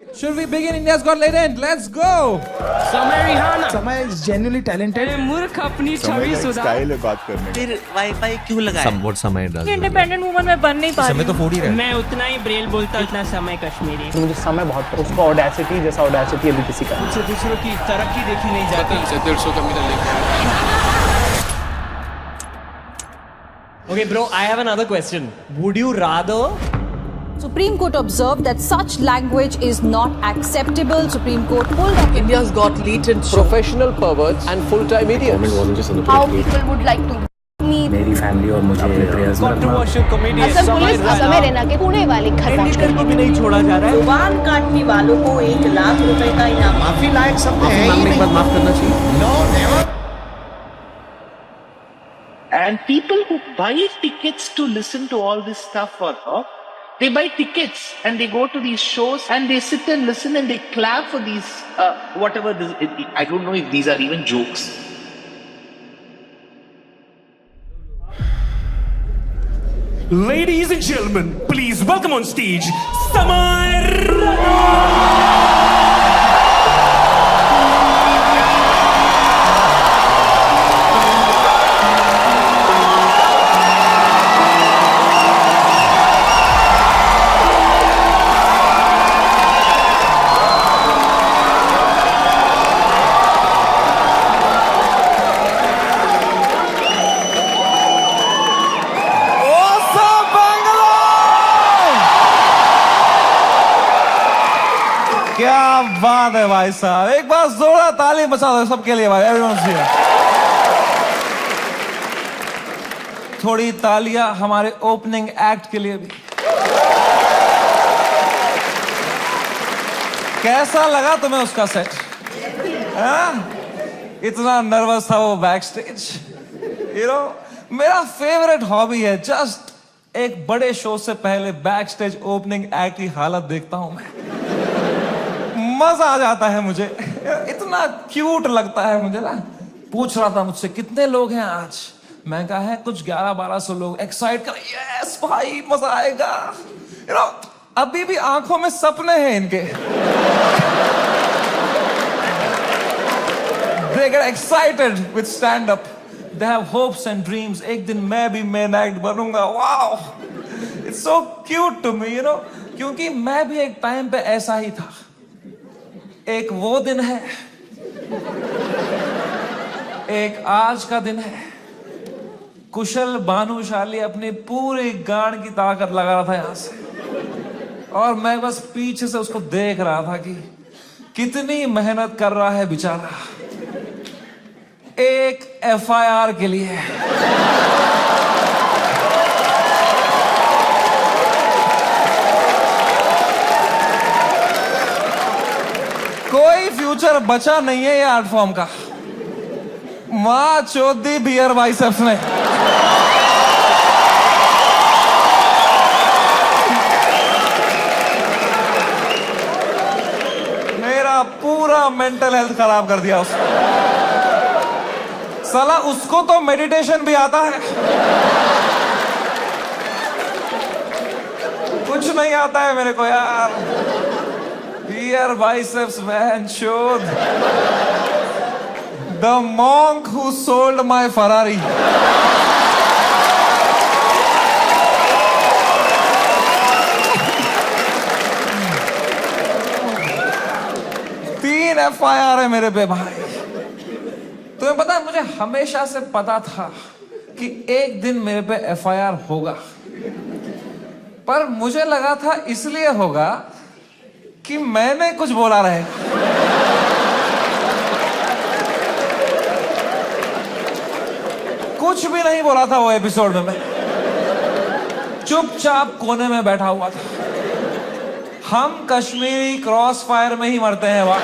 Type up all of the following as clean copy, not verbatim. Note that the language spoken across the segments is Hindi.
Should we begin India's Got Talent? Let's go! समय रिहाना समय is genuinely talented. अरे मूर्ख अपनी समय छवि का एक सुधार स्टाइल है बात करने का। फिर वाईफाई क्यों लगाया? Somewhat समय does. इंडिपेंडेंट वुमन में बन नहीं पा रही समय तो फोड़ ही रहे मैं उतना ही ब्रेल बोलता उतना समय कश्मीरी मुझे समय बहुत उसका ऑडेसिटी जैसा ऑडेसिटी अभी किसी का नहीं। से दूसरों की तरक्की देखी नहीं जाती Okay, bro, I have another question. Would you rather Supreme Court observed that such language is not acceptable. Supreme Court pulled up India's got latent professional perverts and full-time idiots. how people would like to meet. मेरी फैमिली और मुझे अपने प्रेयर्स में रखना। controversial comedian असम पुलिस समय रैना के पुणे वाले घर पहुंच गई को भी नहीं छोड़ा जा रहा है? जुबान काटने वालों को 1 लाख रुपए का इनाम। माफी लायक शब्द है ही मांगने के नहीं। बाद माफ करना चाहिए। And people who buy tickets to listen to all this stuff for her, they buy tickets and they go to these shows and they sit and listen and they clap for these whatever this, I don't know if these are even jokes. Ladies and gentlemen, please welcome on stage Samar. क्या बात है भाई साहब, एक बार जोरदार ताली बजा दो सबके लिए भाई, everyone's here. थोड़ी तालियां हमारे ओपनिंग एक्ट के लिए भी. कैसा लगा तुम्हें उसका सेट? इतना नर्वस था वो बैक स्टेज. मेरा फेवरेट हॉबी है जस्ट एक बड़े शो से पहले बैक स्टेज ओपनिंग एक्ट की हालत देखता हूं मैं. मजा आ जाता है मुझे, इतना क्यूट लगता है मुझे ना. पूछ रहा था मुझसे कितने लोग हैं आज, मैं कहा है कुछ 1100-1200 लोग. एक्साइट कर, यस भाई मजा आएगा. अभी भी आंखों में सपने हैं इनके. They get excited with stand up. They have hopes and dreams. एक दिन मैं भी main act बनूंगा. Wow, it's so cute to me, क्योंकि मैं भी एक टाइम पे ऐसा ही था. एक वो दिन है, एक आज का दिन है. कुशल भानुशाली अपनी पूरी गांड की ताकत लगा रहा था यहां से, और मैं बस पीछे से उसको देख रहा था कि कितनी मेहनत कर रहा है बेचारा एक FIR के लिए. कोई फ्यूचर बचा नहीं है ये आर्ट फॉर्म का. मां चौधी बियर बाइसेप्स ने. मेरा पूरा मेंटल हेल्थ खराब कर दिया उसने. साला उसको तो मेडिटेशन भी आता है, कुछ नहीं आता है मेरे को यार. Beer biceps, man, chod. The monk who sold my Ferrari. तीन FIR है मेरे पे भाई. तुम्हें पता है, मुझे हमेशा से पता था कि एक दिन मेरे पे FIR होगा, पर मुझे लगा था इसलिए होगा कि मैंने कुछ बोला रहे. कुछ भी नहीं बोला था वो एपिसोड में. मैं चुपचाप कोने में बैठा हुआ था. हम कश्मीरी क्रॉस फायर में ही मरते हैं वहां.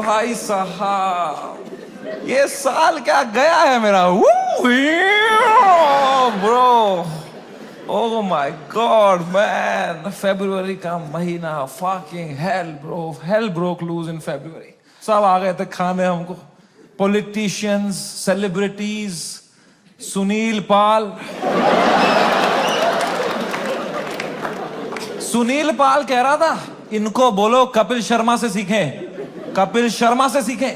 भाई साहब, ये साल क्या गया है मेरा. Bro, oh my god man, फरवरी का महीना, fucking hell bro, hell broke loose in February. सब आ गए थे खाने हमको. Politicians, celebrities, Sunil Pal. सुनील पाल कह रहा था इनको बोलो कपिल शर्मा से सीखें, कपिल शर्मा से सीखें।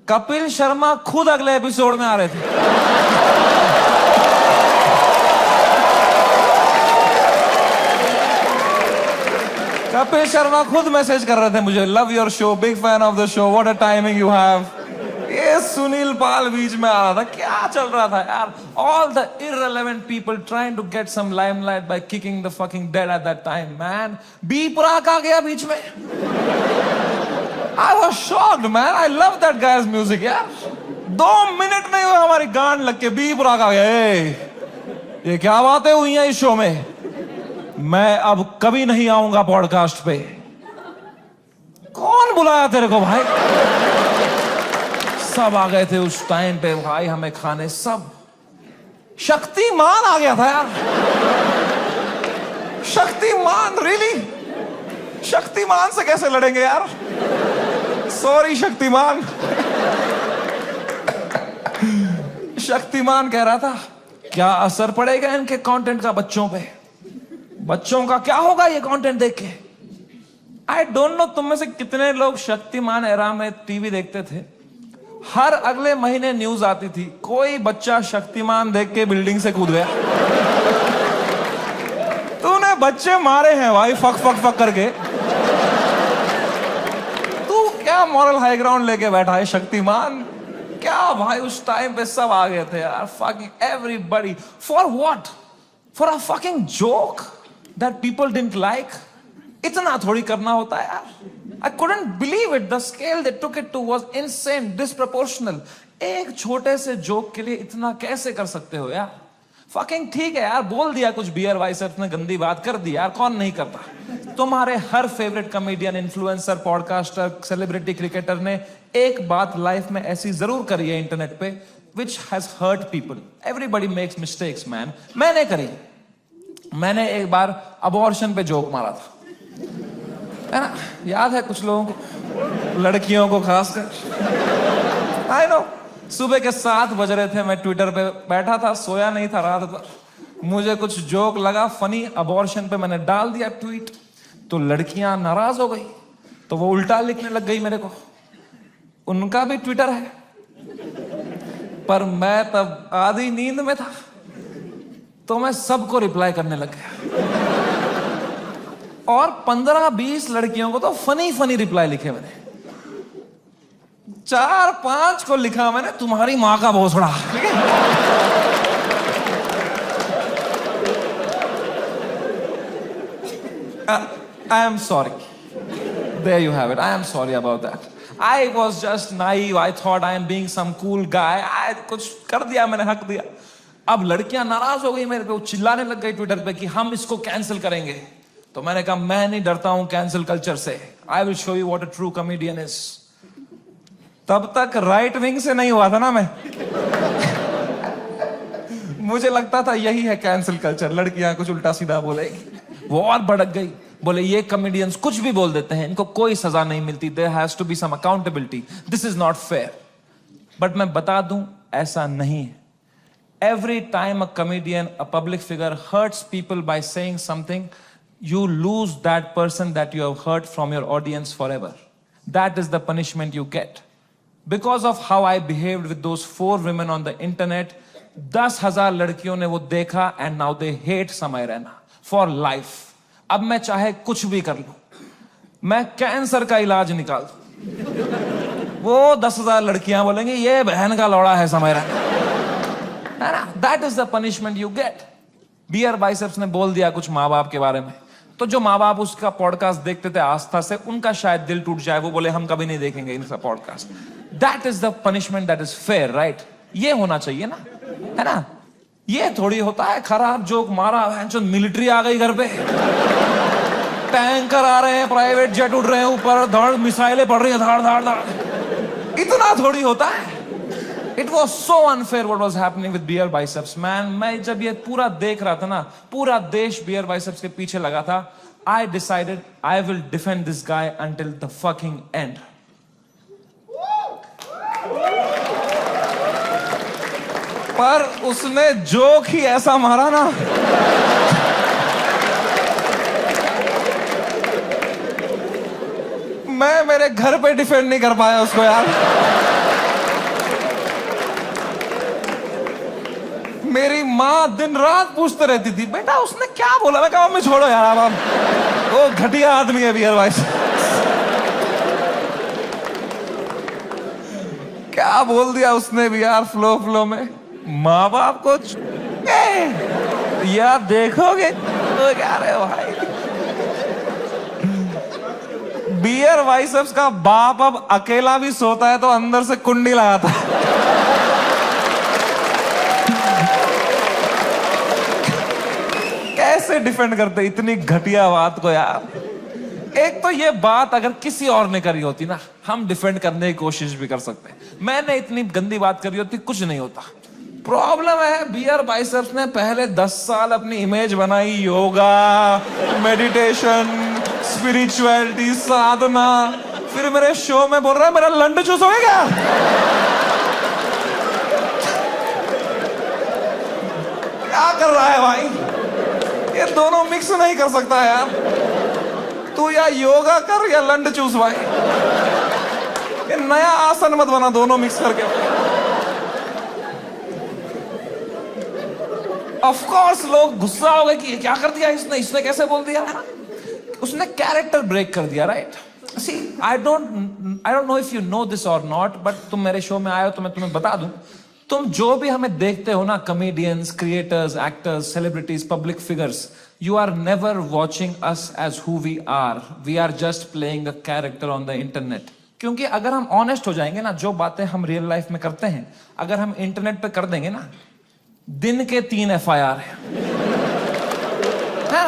कपिल शर्मा खुद अगले एपिसोड में आ रहे थे। कपिल शर्मा खुद मैसेज कर रहे थे मुझे, love your show, big fan of the show, what a timing you have. ये सुनील पाल बीच में आ रहा था, क्या चल रहा था यार? All the irrelevant people trying to get some limelight by kicking the fucking dead at that time, man. B Praak आ गया बीच में। I was shocked, man. I love that guy's music, यार। 2 मिनट नहीं हुए हमारी गांड लग के बी प्राक आ गया। ये क्या बातें हुई हैं इस शो में? मैं अब कभी नहीं आऊंगा पॉडकास्ट पे। कौन बुलाया तेरे को भाई? सब आ गए थे उस टाइम पे भाई हमें खाने, सब। शक्तिमान आ गया था यार। शक्तिमान, रियली? शक्तिमान से कैसे लड़ेंगे यार? सॉरी शक्तिमान। शक्तिमान कह रहा था क्या असर पड़ेगा इनके कंटेंट का बच्चों पे? बच्चों का क्या होगा ये कंटेंट देख के? आई डोंट नो तुम में से कितने लोग शक्तिमान एरा में टीवी देखते थे। हर अगले महीने न्यूज आती थी कोई बच्चा शक्तिमान देख के बिल्डिंग से कूद गया। तूने बच्चे मारे हैं भाई, फक फक फक करके। तू क्या मॉरल हाई ग्राउंड लेके बैठा है शक्तिमान? क्या भाई उस टाइम पे सब आ गए थे यार, fucking everybody. For what? For a fucking joke that people didn't like? इतना थोड़ी करना होता है यार। I couldn't believe it. The scale they took it to was insane, disproportional. एक छोटे से जोक के लिए इतना कैसे कर सकते हो यार? Fucking ठीक है यार, बोल दिया कुछ बियर बाइसेप्स ने गंदी बात कर दी यार, कौन नहीं करता? तुम्हारे हर favourite comedian, influencer, podcaster, celebrity, cricketer ने एक बात लाइफ में ऐसी जरूर करी है इंटरनेट पे, which has hurt people. Everybody makes mistakes, man. मैंने करी। मैंने एक बार अबॉर्शन पे जोक मारा था, है ना? याद है कुछ लोगों को, लड़कियों को खासकर। आई नो, सुबह के 7 बज रहे थे, मैं ट्विटर पे बैठा था, सोया नहीं था रात भर। मुझे कुछ जोक लगा फनी अबॉर्शन पे, मैंने डाल दिया ट्वीट, तो लड़कियां नाराज हो गई, तो वो उल्टा लिखने लग गई मेरे को। उनका भी ट्विटर है, पर मैं तब आधी नींद में था, तो मैं सबको रिप्लाई करने लग गया। और 15-20 लड़कियों को तो फनी फनी रिप्लाई लिखे मैंने। 4-5 को लिखा मैंने तुम्हारी मां का भोसड़ा। I am sorry. There you have it. I am sorry about that. I was just naive. I thought I am being some cool guy. कुछ कर दिया मैंने, हक दिया। अब लड़कियां नाराज हो गई मेरे पे, चिल्लाने लग गई ट्विटर पे कि हम इसको कैंसिल करेंगे। तो मैंने कहा मैं नहीं डरता हूं कैंसिल कल्चर से। I will show you what a true comedian is. तब तक राइट विंग से नहीं हुआ था ना मैं। मुझे लगता था यही है कैंसिल कल्चर, लड़कियां कुछ उल्टा सीधा बोलेगी। वो और भड़क गई, बोले ये कॉमेडियंस कुछ भी बोल देते हैं, इनको कोई सजा नहीं मिलती, there has to be some accountability, this is not fair. But मैं बता दूं ऐसा नहीं है। Every time a comedian, a public figure hurts people by saying something, you lose that person that you have hurt from your audience forever. That is the punishment you get. Because of how I behaved with those 4 women on the internet, 10,000 लड़कियों ने वो देखा and now they hate समय रैना for life. अब मैं चाहे कुछ भी कर लूं, मैं कैंसर का इलाज निकाल दूं, वो 10,000 लड़कियां बोलेंगी ये बहन का लौड़ा है Samay Raina. That is the punishment you get. Beer Biceps ने बोल दिया कुछ माँ बाप के बारे में, तो जो माँ बाप उसका पॉडकास्ट देखते थे आस्था से, उनका शायद दिल टूट जाए, वो बोले हम कभी नहीं देखेंगे इनका podcast. That is the punishment that is fair, right? ये होना चाहिए ना, है ना? ये थोड़ी होता है खराब जोक मारा, मिलिट्री आ गई घर पे, टैंकर आ रहे हैं, प्राइवेट जेट उड़ रहे हैं ऊपर, धड़ मिसाइलें पड़ रही हैं, धाड़ धाड़ धाड़, इतना थोड़ी होता है। It was so unfair what was happening with beer biceps, man. मैं जब ये पूरा देख रहा था ना, पूरा देश beer biceps के पीछे लगा था, I decided I will defend this guy until the fucking end. पर उसने जोक ही ऐसा मारा ना, मैं मेरे घर पे डिफेंड नहीं कर पाया उसको यार। मेरी माँ दिन रात पूछते रहती थी, बेटा उसने क्या बोला? मैं कहा मम्मी छोड़ो यार, अब वो घटिया आदमी है बियर वाइस। क्या बोल दिया उसने भी यार फ्लो में। माँ बाप को यार देखोगे तो क्या रे भाई, बियर वाइसेप्स का बाप अब अकेला भी सोता है तो अंदर से कुंडी लगाता है। कैसे डिफेंड करते इतनी घटिया बात को यार। एक तो ये बात अगर किसी और ने करी होती ना, हम डिफेंड करने की कोशिश भी कर सकते। मैंने इतनी गंदी बात करी होती, कुछ नहीं होता। प्रॉब्लम है बियर बाइसेप्स ने पहले 10 साल अपनी इमेज बनाई, योगा, मेडिटेशन, स्पिरिचुअलिटी, साधना, फिर मेरे शो में बोल रहा है मेरा लंड चूस हो गया। क्या कर रहा है भाई? ये दोनों मिक्स नहीं कर सकता यार। तू या योगा कर या लंड चूस भाई। ये नया आसन मत बना दोनों मिक्स करके। ऑफ कोर्स लोग गुस्सा हो गए कि ये क्या कर दिया इसने कैसे बोल दिया? उसने कैरेक्टर ब्रेक कर दिया, right? See I don't know if you know this और नॉट, बट तुम मेरे शो में आए हो तो मैं तुम्हें बता दूं, तुम जो भी हमें देखते हो ना, comedians, creators, actors, celebrities, public figures, you are never watching us as who we are. We are just playing a character on the internet. क्योंकि अगर हम ऑनेस्ट हो जाएंगे ना, जो बातें हम रियल लाइफ में करते हैं अगर हम इंटरनेट पे कर देंगे ना, दिन के 3 FIR है ना।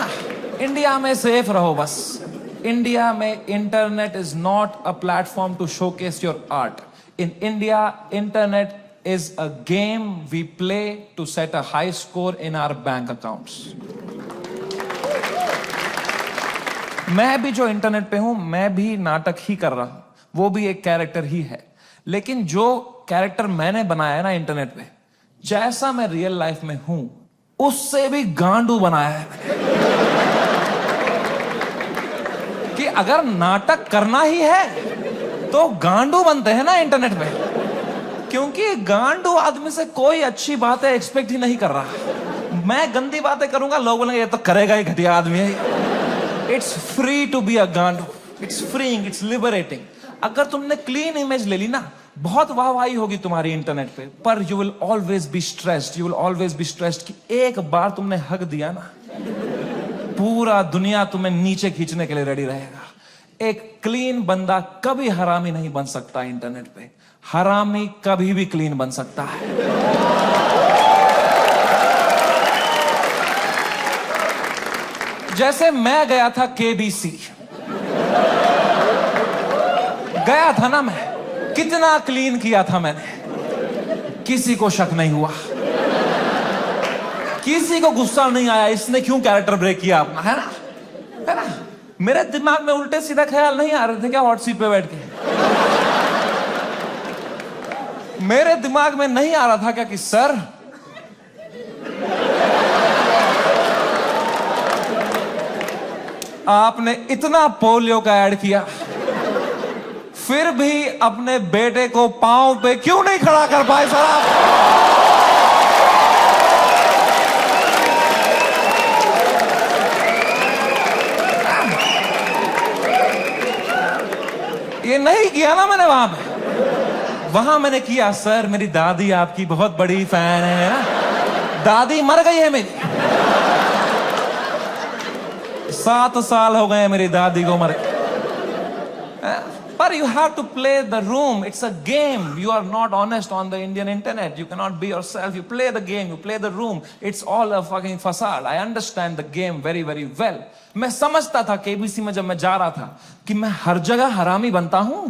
इंडिया में सेफ रहो बस। इंडिया में internet is not a platform to showcase your art. In India internet is a game we play to set a high score in our bank accounts. मैं भी जो इंटरनेट पे हूं, मैं भी नाटक ही कर रहा हूं, वो भी एक कैरेक्टर ही है। लेकिन जो कैरेक्टर मैंने बनाया है ना इंटरनेट पे, जैसा मैं रियल लाइफ में हूं उससे भी गांडू बनाया है मैंने। कि अगर नाटक करना ही है तो गांडू बनते हैं ना इंटरनेट पे। क्योंकि गांडू आदमी से कोई अच्छी बातें एक्सपेक्ट ही नहीं कर रहा। मैं गंदी बातें करूंगा, लोग बोलेंगे ये तो करेगा ही, घटिया आदमी है। It's free to be a gandu, it's freeing, it's liberating. अगर तुमने क्लीन इमेज ले ली ना, बहुत वाहवाही होगी तुम्हारी इंटरनेट पे, पर you will always be stressed, you will always be stressed कि एक बार तुमने हक दिया ना, पूरा दुनिया तुम्हें नीचे खींचने के लिए रेडी रहेगा। एक क्लीन बंदा कभी हरामी नहीं बन सकता इंटरनेट पे। हरामी कभी भी क्लीन बन सकता है। जैसे मैं गया था KBC, गया था ना मैं, कितना क्लीन किया था मैंने, किसी को शक नहीं हुआ, किसी को गुस्सा नहीं आया इसने क्यों कैरेक्टर ब्रेक किया अपना, है ना? मेरे दिमाग में उल्टे सीधा ख्याल नहीं आ रहे थे क्या हॉट सीट पे बैठ के? मेरे दिमाग में नहीं आ रहा था क्या कि सर आपने इतना पोलियो का ऐड किया, फिर भी अपने बेटे को पांव पे क्यों नहीं खड़ा कर पाए सर आप? ये नहीं किया ना मैंने वहां पे। वहां मैंने किया, सर मेरी दादी आपकी बहुत बड़ी फैन है ना, दादी मर गई है मेरी, 7 साल हो गए मेरी दादी को मर। But you have to play the room. It's a game. You are not honest on the Indian internet. You cannot be yourself. You play the game. You play the room. It's all a fucking facade. I understand the game very, very well. मैं समझता था KBC में जब मैं जा रहा था कि मैं हर जगह हरामी बनता हूं,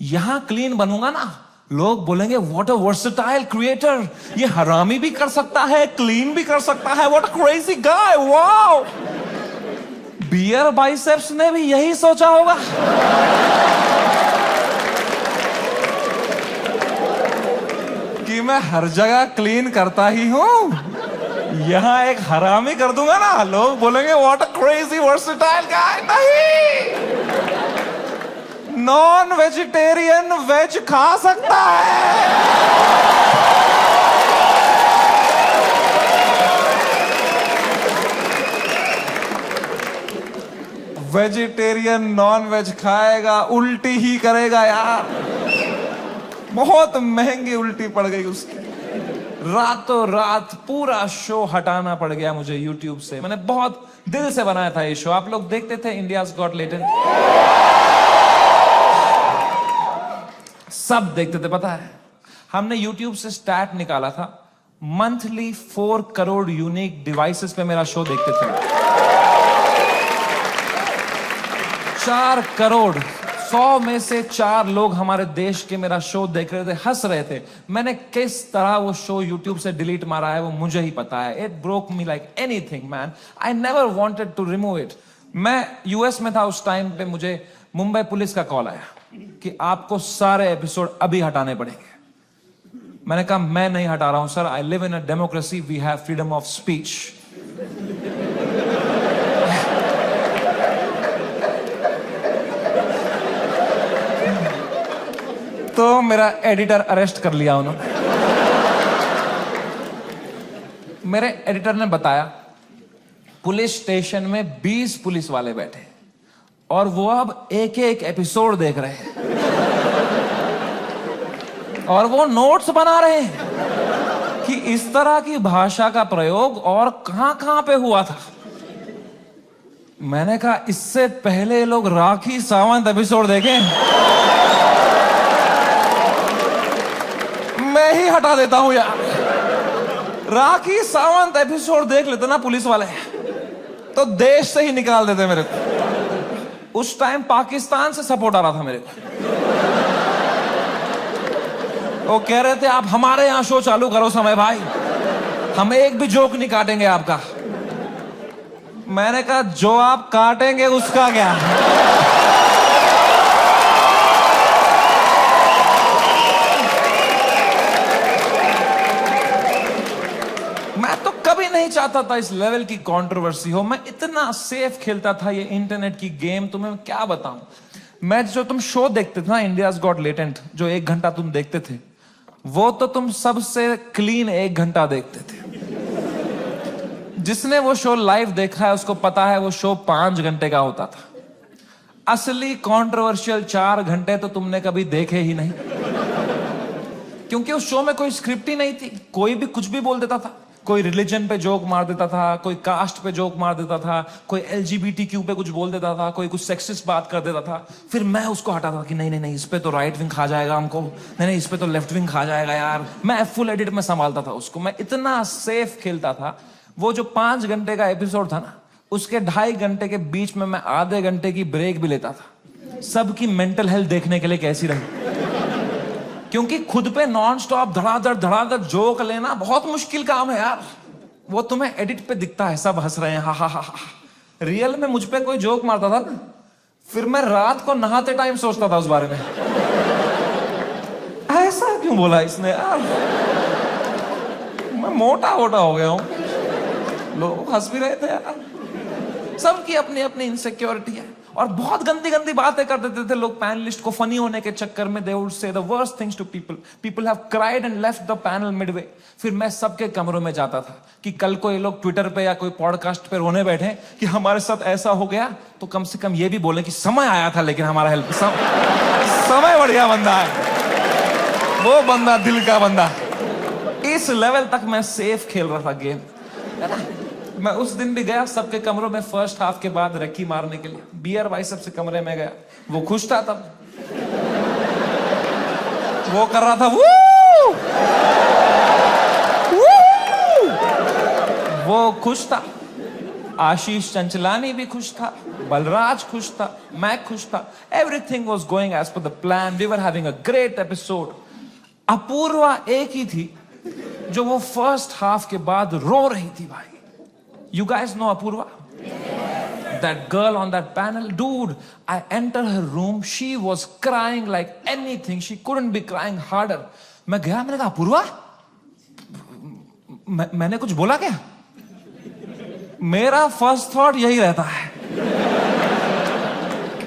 यहां क्लीन बनूंगा ना, लोग बोलेंगे व्हाट अ वर्सेटाइल क्रिएटर, ये हरामी भी कर सकता है, क्लीन भी कर सकता है, what a crazy guy, wow. Beer Biceps ने भी यही सोचा होगा। कि कि मैं हर जगह क्लीन करता ही हूं, यहां एक हरामी कर दूंगा ना, लोग बोलेंगे व्हाट अ क्रेजी वर्सेटाइल गाय। नहीं, नॉन वेजिटेरियन वेज खा सकता है। वेजिटेरियन नॉन वेज खाएगा, उल्टी ही करेगा यार। बहुत महंगी उल्टी पड़ गई उसकी, रातों रात पूरा शो हटाना पड़ गया मुझे YouTube से। मैंने बहुत दिल से बनाया था ये शो। आप लोग देखते थे इंडियाज गॉट लेटेंट? सब देखते थे। पता है, हमने YouTube से स्टैट निकाला था, मंथली 4 करोड़ यूनिक डिवाइसेस पे मेरा शो देखते थे। 4 करोड़, 100 में से 4 लोग हमारे देश के मेरा शो देख रहे थे, हंस रहे थे। मैंने किस तरह वो शो YouTube से डिलीट मारा है वो मुझे ही पता है। It broke me like anything man. I never wanted to remove it. मैं US में था उस टाइम पे, मुझे मुंबई पुलिस का कॉल आया कि आपको सारे एपिसोड अभी हटाने पड़ेंगे। मैंने कहा मैं नहीं हटा रहा हूं sir, I live in a democracy, we have freedom of speech. तो मेरा एडिटर अरेस्ट कर लिया उन्होंने। मेरे एडिटर ने बताया पुलिस स्टेशन में 20 पुलिस वाले बैठे और वो अब एक एक एपिसोड देख रहे हैं और वो नोट्स बना रहे हैं कि इस तरह की भाषा का प्रयोग और कहां पे हुआ था। मैंने कहा इससे पहले लोग राखी सावंत एपिसोड देखें, मैं ही हटा देता हूं यार। राखी सावंत एपिसोड देख लेते ना पुलिस वाले तो देश से ही निकाल देते मेरे को। उस टाइम पाकिस्तान से सपोर्ट आ रहा था मेरे को। वो कह रहे थे आप हमारे यहां शो चालू करो समय भाई, हम एक भी जोक नहीं काटेंगे आपका। मैंने कहा जो आप काटेंगे उसका क्या। मैं तो कभी नहीं चाहता था इस लेवल की कंट्रोवर्सी हो। मैं इतना सेफ खेलता था ये इंटरनेट की गेम, तुम्हें क्या बताऊं। मैं जो तुम शो देखते थे ना इंडियाज गॉट लेटेंट, जो 1 घंटा तुम देखते थे, वो तो तुम सबसे क्लीन 1 घंटा देखते थे। जिसने वो शो लाइव देखा है उसको पता है वो शो 5 घंटे का होता था। असली कंट्रोवर्शियल 4 घंटे तो तुमने कभी देखे ही नहीं, क्योंकि उस शो में कोई स्क्रिप्ट ही नहीं थी। कोई भी कुछ भी बोल देता था। कोई रिलीजन पे जोक मार देता था, कोई कास्ट पे जोक मार देता था, कोई LGBTQ पे कुछ बोल देता था, कोई कुछ सेक्सिस्ट बात कर देता था। फिर मैं उसको हटाता था कि नहीं नहीं नहीं, इस पे तो राइट विंग खा जाएगा हमको, नहीं नहीं इस पे तो लेफ्ट विंग खा जाएगा यार। मैं फुल एडिट में संभालता था उसको। मैं इतना सेफ खेलता था। वो जो 5 घंटे का एपिसोड था ना, उसके 2.5 घंटे के बीच में मैं आधे घंटे की ब्रेक भी लेता था, सबकी मेंटल हेल्थ देखने के लिए कैसी रही। क्योंकि खुद पे नॉन स्टॉप धड़ाधड़ जोक लेना बहुत मुश्किल काम है यार। वो तुम्हें एडिट पे दिखता है, सब हंस रहे हैं, हा हा हा। रियल में मुझ पे कोई जोक मारता था ना, फिर मैं रात को नहाते टाइम सोचता था उस बारे में, ऐसा क्यों बोला इसने यार, मैं मोटा हो गया हूं। लोग हंस भी रहे थे यार। सबकी अपनी अपनी इनसिक्योरिटी है और बहुत गंदी गंदी बातें कर देते थे लोग पैनलिस्ट को फनी होने के चक्कर में। They would say the worst things to people. People have cried and left the panel midway. फिर मैं सबके कमरों में जाता था कि कल को ये लोग ट्विटर पे या कोई पॉडकास्ट पे रोने बैठे कि हमारे साथ ऐसा हो गया, तो कम से कम ये भी बोले कि समय आया था लेकिन हमारा हेल्प समय बढ़िया बंदा है वो, बंदा दिल का बंदा। इस लेवल तक मैं सेफ खेल रहा था गेम, है ना। मैं उस दिन भी गया सबके कमरों में फर्स्ट हाफ के बाद रक्की मारने के लिए। बियर भाई सबसे कमरे में गया, वो खुश था तब, वो कर रहा था वू! वू! वो खुश था। आशीष चंचलानी भी खुश था, बलराज खुश था, मैं खुश था। Everything was going as per the plan. We were having a great episode. Apoorva एक ही थी जो वो फर्स्ट हाफ के बाद रो रही थी भाई। You guys know Apurva? Yes. That girl on that panel, dude, I entered her room, she was crying like anything. She couldn't be crying harder. मैं गया, मैंने कहा अपूर्वा मैंने कुछ बोला क्या? मेरा फर्स्ट थॉट यही रहता है,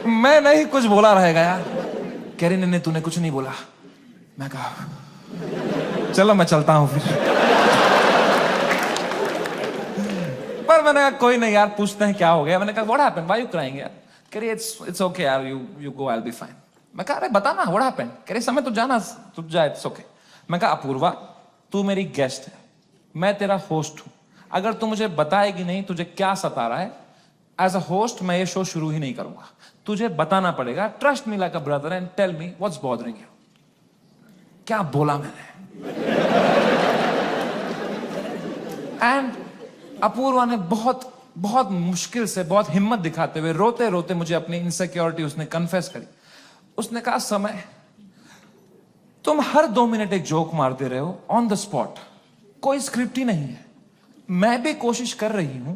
मैं नहीं कुछ बोला रहेगा यार। कह रही नहीं तूने कुछ नहीं बोला। मैं कहा चलो मैं चलता हूं फिर। पर मैंने कहा कोई नहीं यार, पूछते हैं क्या हो गया। मैंने कहा what happened, why you crying यार? कह रही इट्स ओके यार, you go, I will be fine. मैं कहा अरे बता ना व्हाट हैपेंड। कह रही समय तू जाना, तू जा, इट्स ओके। मैं कहा अपूर्वा तू मेरी गेस्ट है, मैं तेरा होस्ट हूं, अगर तू मुझे बताएगी नहीं तुझे क्या सता रहा है, एज अ होस्ट मैं ये शो शुरू ही नहीं करूंगा। तुझे बताना पड़ेगा, trust me like a brother and tell me what's bothering you. क्या बोला मैंने? एंड अपूर्वा ने बहुत बहुत मुश्किल से, बहुत हिम्मत दिखाते हुए, रोते रोते मुझे अपनी इनसिक्योरिटी उसने कन्फेस करी। उसने कहा समय तुम हर 2 मिनट एक जोक मारते रहे हो ऑन द स्पॉट, कोई स्क्रिप्ट ही नहीं है। मैं भी कोशिश कर रही हूं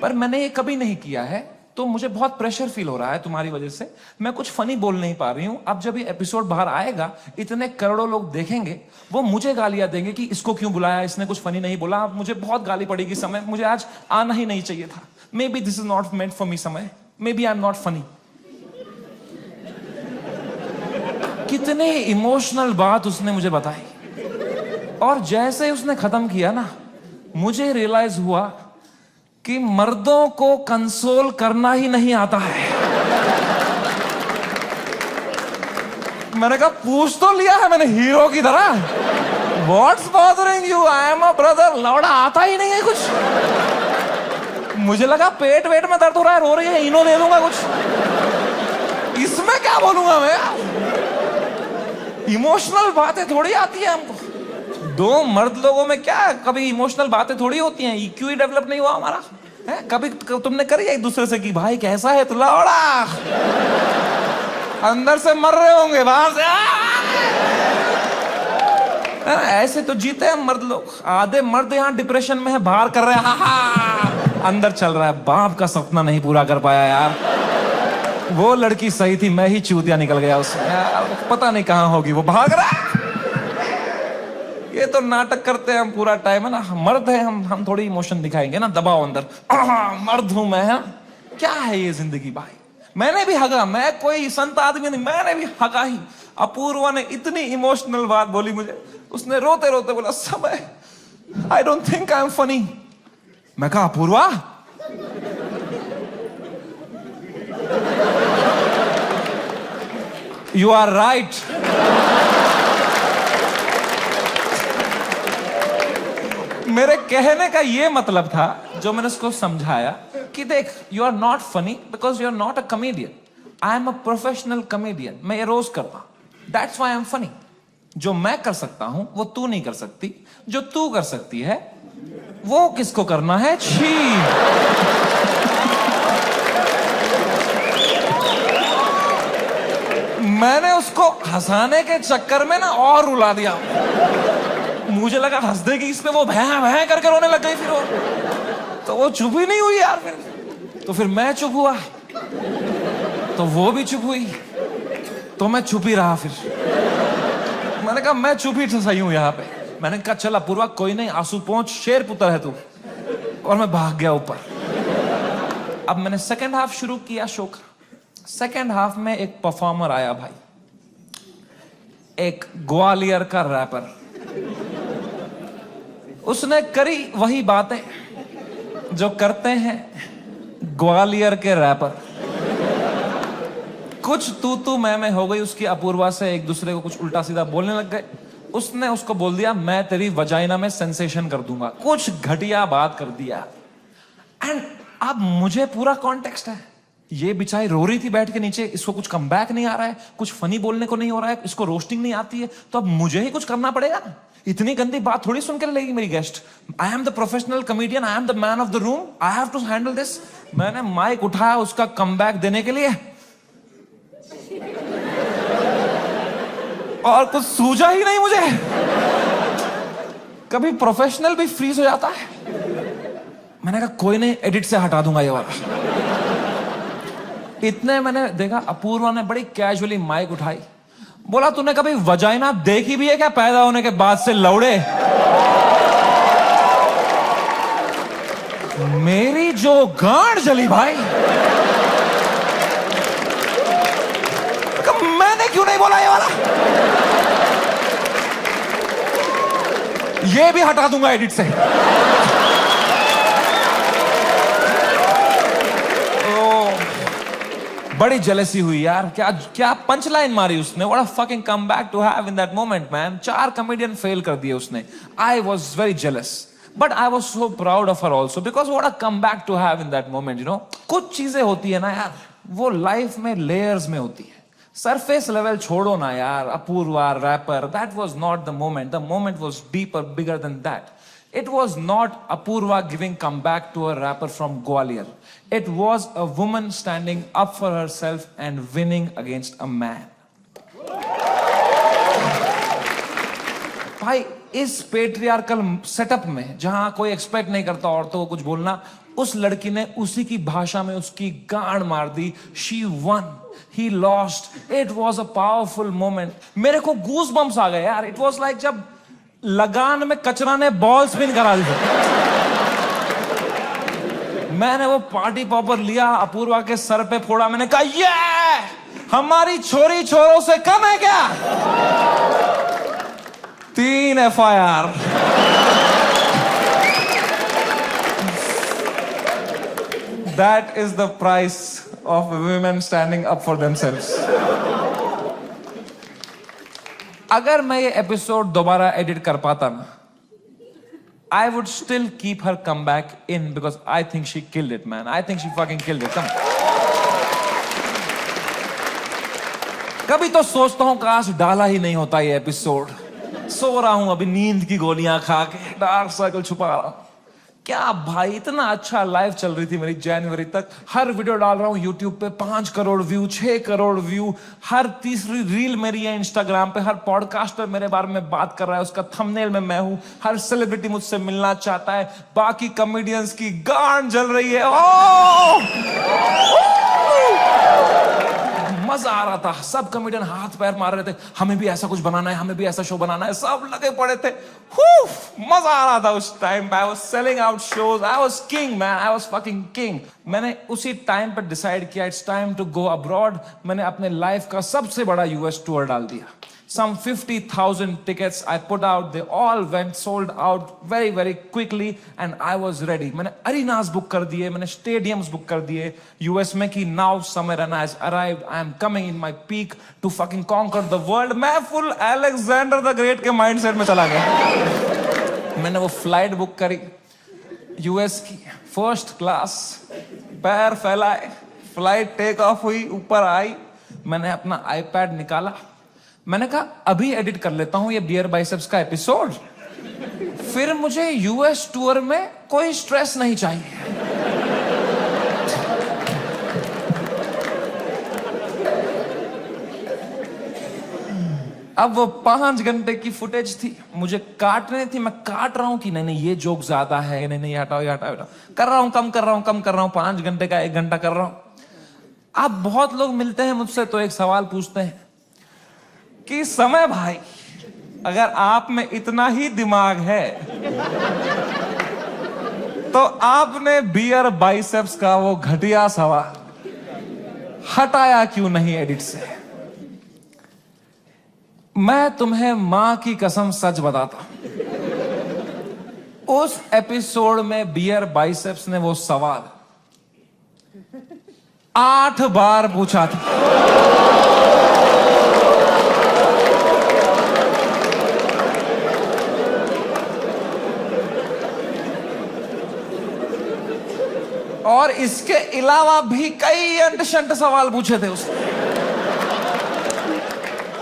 पर मैंने ये कभी नहीं किया है, तो मुझे बहुत प्रेशर फील हो रहा है तुम्हारी वजह से, मैं कुछ फनी बोल नहीं पा रही हूं। अब जब ये एपिसोड बाहर आएगा इतने करोड़ों लोग देखेंगे, वो मुझे गालियां देंगे कि इसको क्यों बुलाया, इसने कुछ फनी नहीं बोला। मुझे बहुत गाली पड़ेगी समय, मुझे आज आना ही नहीं चाहिए था। Maybe this is not meant for me Samay, maybe I am not funny. कितने इमोशनल बात उसने मुझे बताई, और जैसे उसने खत्म किया ना, मुझे रियलाइज हुआ कि मर्दों को कंसोल करना ही नहीं आता है। मैंने कहा पूछ तो लिया है मैंने हीरो की तरह, what's bothering you, I am a brother. लौड़ा आता ही नहीं है कुछ। मुझे लगा पेट वेट में दर्द हो रहा है, रो रही है, इनो दे दूंगा कुछ। इसमें क्या बोलूंगा मैं? इमोशनल बातें थोड़ी आती है हमको। 2 मर्द लोगों में क्या कभी इमोशनल बातें थोड़ी होती हैं? EQ ही डेवलप नहीं हुआ हमारा है? कभी तुमने करी एक दूसरे से कि भाई कैसा है तू? लौड़ा अंदर से मर रहे होंगे, बाहर से ऐसे तो जीते हैं मर्द लोग। आधे मर्द यहाँ डिप्रेशन में है, बाहर कर रहे हैं, अंदर चल रहा है बाप का सपना नहीं पूरा कर पाया यार। वो लड़की सही थी, मैं ही चूतिया निकल गया उसमें यार, पता नहीं कहां होगी, वो भाग रहा है। ये तो नाटक करते हैं हम पूरा टाइम, है ना। मर्द है हम थोड़ी इमोशन दिखाएंगे ना, दबाओ अंदर, मर्द हूं मैं, है? क्या है ये जिंदगी भाई? मैंने भी हगा, मैं कोई संत आदमी नहीं, मैंने भी हगा ही। अपूर्वा ने इतनी इमोशनल बात बोली मुझे, उसने रोते रोते बोला समय आई don't think I am funny. मैं कहा अपूर्वा यू आर राइट। मेरे कहने का ये मतलब था, जो मैंने उसको समझाया कि देख you are not funny because you are not a comedian, I am a professional comedian. मैं ये रोज करता हूं, that's why I am funny. जो मैं कर सकता हूं वो तू नहीं कर सकती, जो तू कर सकती है वो किसको करना है? छी। मैंने उसको हंसाने के चक्कर में ना और रुला दिया। मुझे लगा हंस देगी इस पे, वो भैं भैं करके रोने लग गई। फिर वो तो वो चुप ही नहीं हुई यार। तो फिर मैं चुप हुआ, तो वो भी चुप हुई, तो मैं चुप ही रहा। फिर मैंने कहा मैं चुप ही सही हूं यहाँ पे। मैंने कहा चल अपूर्वा कोई नहीं, आंसू पहुंच, शेर पुत्र है तू। और मैं भाग गया ऊपर। अब मैंने सेकेंड हाफ शुरू किया शो का। सेकेंड हाफ में एक परफॉर्मर आया भाई, एक ग्वालियर का रैपर। उसने करी वही बातें जो करते हैं ग्वालियर के रैपर। कुछ तू मैं हो गई उसकी अपूर्वा से, एक दूसरे को कुछ उल्टा सीधा बोलने लग गए। उसने उसको बोल दिया मैं तेरी वजाइना में सेंसेशन कर दूंगा, कुछ घटिया बात कर दिया। एंड अब मुझे पूरा कॉन्टेक्स्ट है, ये बेचारी रो रही थी बैठ के नीचे, इसको कुछ कमबैक नहीं आ रहा है, कुछ फनी बोलने को नहीं हो रहा है, इसको रोस्टिंग नहीं आती है, तो अब मुझे ही कुछ करना पड़ेगा ना। इतनी गंदी बात थोड़ी सुन के लेगी मेरी guest. I am the professional comedian, I am the man of the room, I have to handle this. मैंने माइक उठाया उसका कमबैक देने के लिए, और कुछ सूझा ही नहीं मुझे। कभी प्रोफेशनल भी फ्रीज हो जाता है। मैंने कहा कोई नहीं, एडिट से हटा दूंगा ये वाला। इतने मैंने देखा अपूर्वा ने बड़ी कैजुअली माइक उठाई, बोला तूने कभी वजाइना देखी भी है क्या पैदा होने के बाद से लौड़े? मेरी जो गांड जली भाई, मैंने क्यों नहीं बोला ये वाला? ये भी हटा दूंगा एडिट से। बड़ी जेलसी हुई यार। क्या क्या पंच लाइन मारी उसने। What a fucking comeback to have in that moment man. 4 comedian fail कर दिए उसने। I was very jealous but I was so proud of her also because what a comeback to have in that moment. You know, कुछ चीजें होती है ना यार, वो लाइफ में लेयर्स में होती है। सरफेस लेवल छोड़ो ना यार। Apoorva rapper, that was not the moment. The moment was deeper, bigger than that. It was not Apurva giving comeback to a rapper from Gwalior. It was a woman standing up for herself and winning against a man. भाई, इस पेट्रियार्कल सेटअप में जहां कोई एक्सपेक्ट नहीं करता औरतों को कुछ बोलना, उस लड़की ने उसी की भाषा में उसकी गांड मार दी. She won. He lost. It was a powerful moment. मेरे को गूज बम्स आ गए यार. It was like जब लगान में कचरा ने बॉल स्पिन करा दी. मैंने वो पार्टी पॉपर लिया, अपूर्वा के सर पे फोड़ा. मैंने कहा ये हमारी छोरी छोरों से कम है क्या? 3 FIR. That is the price of women standing up for themselves. अगर मैं ये एपिसोड दोबारा एडिट कर पाता ना, I would still keep her comeback in because I think she killed it, man. I think she fucking killed it. Come. कभी तो सोचता हूं काश डाला ही नहीं होता ये एपिसोड. सो रहा हूं अभी नींद की गोलियां खा के, डार्क सर्कल छुपा रहा हूं. क्या भाई, इतना अच्छा लाइव चल रही थी मेरी जनवरी तक. हर वीडियो डाल रहा हूं यूट्यूब पे, 5 करोड़ व्यू, 6 करोड़ व्यू. हर तीसरी रील मेरी है इंस्टाग्राम पे. हर पॉडकास्टर मेरे बारे में बात कर रहा है, उसका थंबनेल में मैं हूं. हर सेलिब्रिटी मुझसे मिलना चाहता है. बाकी कॉमेडियंस की गांड जल रही है. मजा आ रहा था. सब कॉमेडियन हाथ पैर मार रहे थे, हमें भी ऐसा कुछ बनाना है, हमें भी ऐसा शो बनाना है. सब लगे पड़े थे. मजा आ रहा था उस टाइम पे. I was selling out shows. I was king man. I was fucking king. मैंने उसी टाइम पे डिसाइड किया it's time to go abroad. मैंने अपने लाइफ का सबसे बड़ा यूएस टूर डाल दिया. Some 50,000 tickets I put out. They all went sold out very, very quickly and I was ready. मैंने arenas book कर दिए, मैंने stadiums book कर दिए US में कि now Samirana has arrived. I am coming in my peak to fucking conquer the world. मैं full Alexander the Great के mindset में चला गया. मैंने वो flight book करी US की, first class. पैर फैलाए, flight take off हुई, ऊपर आई. मैंने अपना iPad निकाला. मैंने कहा अभी एडिट कर लेता हूं ये बियर बाइसेप्स का एपिसोड, फिर मुझे यूएस टूर में कोई स्ट्रेस नहीं चाहिए. अब वो 5 घंटे की फुटेज थी, मुझे काटने थी. मैं काट रहा हूं कि नहीं ये जोक ज्यादा है, नहीं हटाओ ये हटाओ. कर रहा हूं, कम कर रहा हूं. 5 घंटे का 1 घंटा कर रहा हूं. अब बहुत लोग मिलते हैं मुझसे तो एक सवाल पूछते हैं कि समय भाई, अगर आप में इतना ही दिमाग है तो आपने बियर बाइसेप्स का वो घटिया सवाल हटाया क्यों नहीं एडिट से? मैं तुम्हें मां की कसम सच बताता हूं, उस एपिसोड में बियर बाइसेप्स ने वो सवाल 8 बार पूछा था. और इसके अलावा भी कई अंट-शंट सवाल पूछे थे उसने.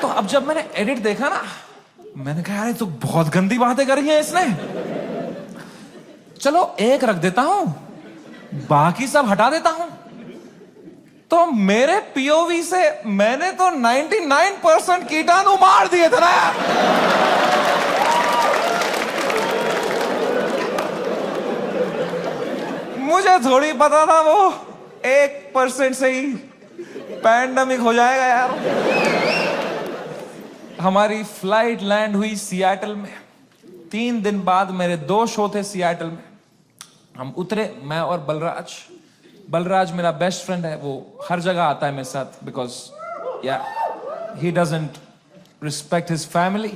तो अब जब मैंने एडिट देखा ना, मैंने कहा यार तो बहुत गंदी बातें करी हैं इसने. चलो एक रख देता हूं, बाकी सब हटा देता हूं. तो मेरे पीओवी से मैंने तो 99% कीटाणु मार दिए थे ना यार. मुझे थोड़ी पता था वो 1% से ही पैंडेमिक हो जाएगा यार. हमारी फ्लाइट लैंड हुई सियाटल में. 3 दिन बाद मेरे 2 शो थे सियाटल में. हम उतरे, मैं और बलराज मेरा बेस्ट फ्रेंड है, वो हर जगह आता है मेरे साथ, बिकॉज या he doesn't respect his family.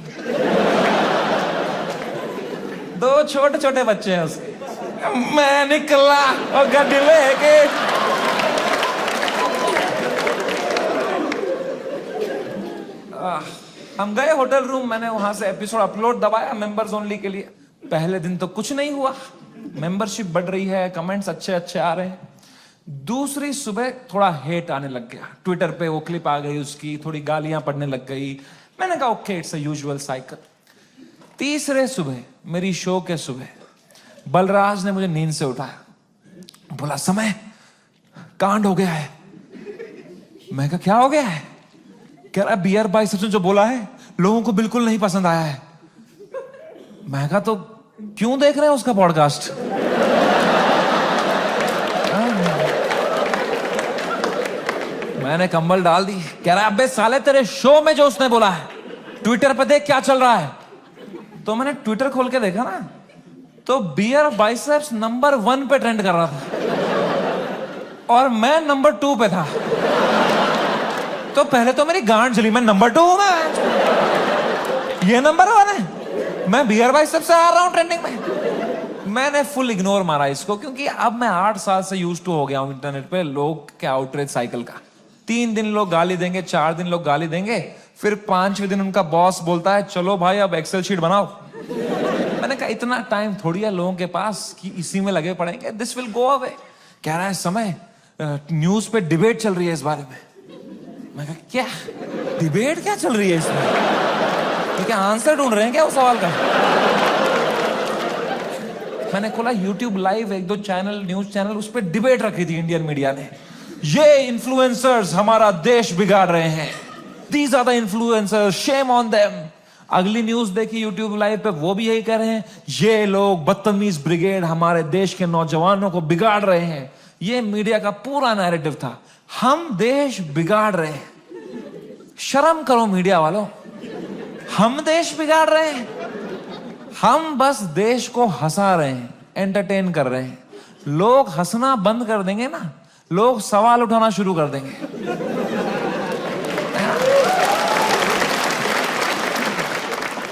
दो छोटे छोटे बच्चे हैं उसके। मैं निकला और गड्डी लेके, हम गए होटल रूम, मैंने वहां से एपिसोड अपलोड दबाया मेंबर्स ओनली के लिए। पहले दिन तो कुछ नहीं हुआ, मेंबरशिप बढ़ रही है, कमेंट्स अच्छे अच्छे आ रहे हैं। दूसरी सुबह थोड़ा हेट आने लग गया, ट्विटर पे वो क्लिप आ गई उसकी, थोड़ी गालियां पड़ने लग गई। मैंने कहा okay, it's a usual cycle. तीसरे सुबह, मेरी शो के सुबह, बलराज ने मुझे नींद से उठाया, बोला समय कांड हो गया है। मैं कहा क्या हो गया है? कह रहा बियर बाइसेप्स ने जो बोला है लोगों को बिल्कुल नहीं पसंद आया है। मैं कहा तो क्यों देख रहे हैं उसका पॉडकास्ट? मैंने कंबल डाल दी। कह रहा अबे साले तेरे शो में जो उसने बोला है ट्विटर पे देख क्या चल रहा है। तो मैंने ट्विटर खोल के देखा ना, तो बियर बाइसेप्स नंबर 1 पे ट्रेंड कर रहा था और मैं नंबर 2 पे था। तो पहले तो मेरी गांड जली, मैं नंबर 2 हूं, मैं ये नंबर 1 है, मैं बियर बाइसेप्स से आ रहा हूं ट्रेंडिंग में। मैंने फुल इग्नोर मारा इसको, क्योंकि अब मैं 8 साल से यूज्ड टू हो गया हूं इंटरनेट पे लोग के आउटरीच साइकिल का। 3 दिन लोग गाली देंगे, 4 दिन लोग गाली देंगे, फिर 5वें दिन उनका बॉस बोलता है चलो भाई अब एक्सेल शीट बनाओ। मैंने कहा इतना टाइम थोड़ी है लोगों के पास कि इसी में लगे पड़ेंगे, दिस विल गो अवे। कह रहा है समय न्यूज पे डिबेट चल रही है इस बारे में। मैं कहा क्या डिबेट क्या चल रही है इसमें? क्या आंसर ढूंढ रहे हैं क्या उस सवाल का? मैंने खोला YouTube live, 1-2 channel, news channel, उस पर डिबेट रखी थी इंडियन मीडिया ने। ये इन्फ्लुएंसर्स हमारा देश बिगाड़ रहे हैं, these are the influencers, shame on them. अगली न्यूज देखी यूट्यूब लाइव पे, वो भी यही कह रहे हैं ये लोग बदतमीज ब्रिगेड हमारे देश के नौजवानों को बिगाड़ रहे हैं। ये मीडिया का पूरा नैरेटिव था, हम देश बिगाड़ रहे हैं। शर्म करो मीडिया वालों, हम देश बिगाड़ रहे हैं? हम बस देश को हंसा रहे हैं, एंटरटेन कर रहे हैं। लोग हंसना बंद कर देंगे ना, लोग सवाल उठाना शुरू कर देंगे।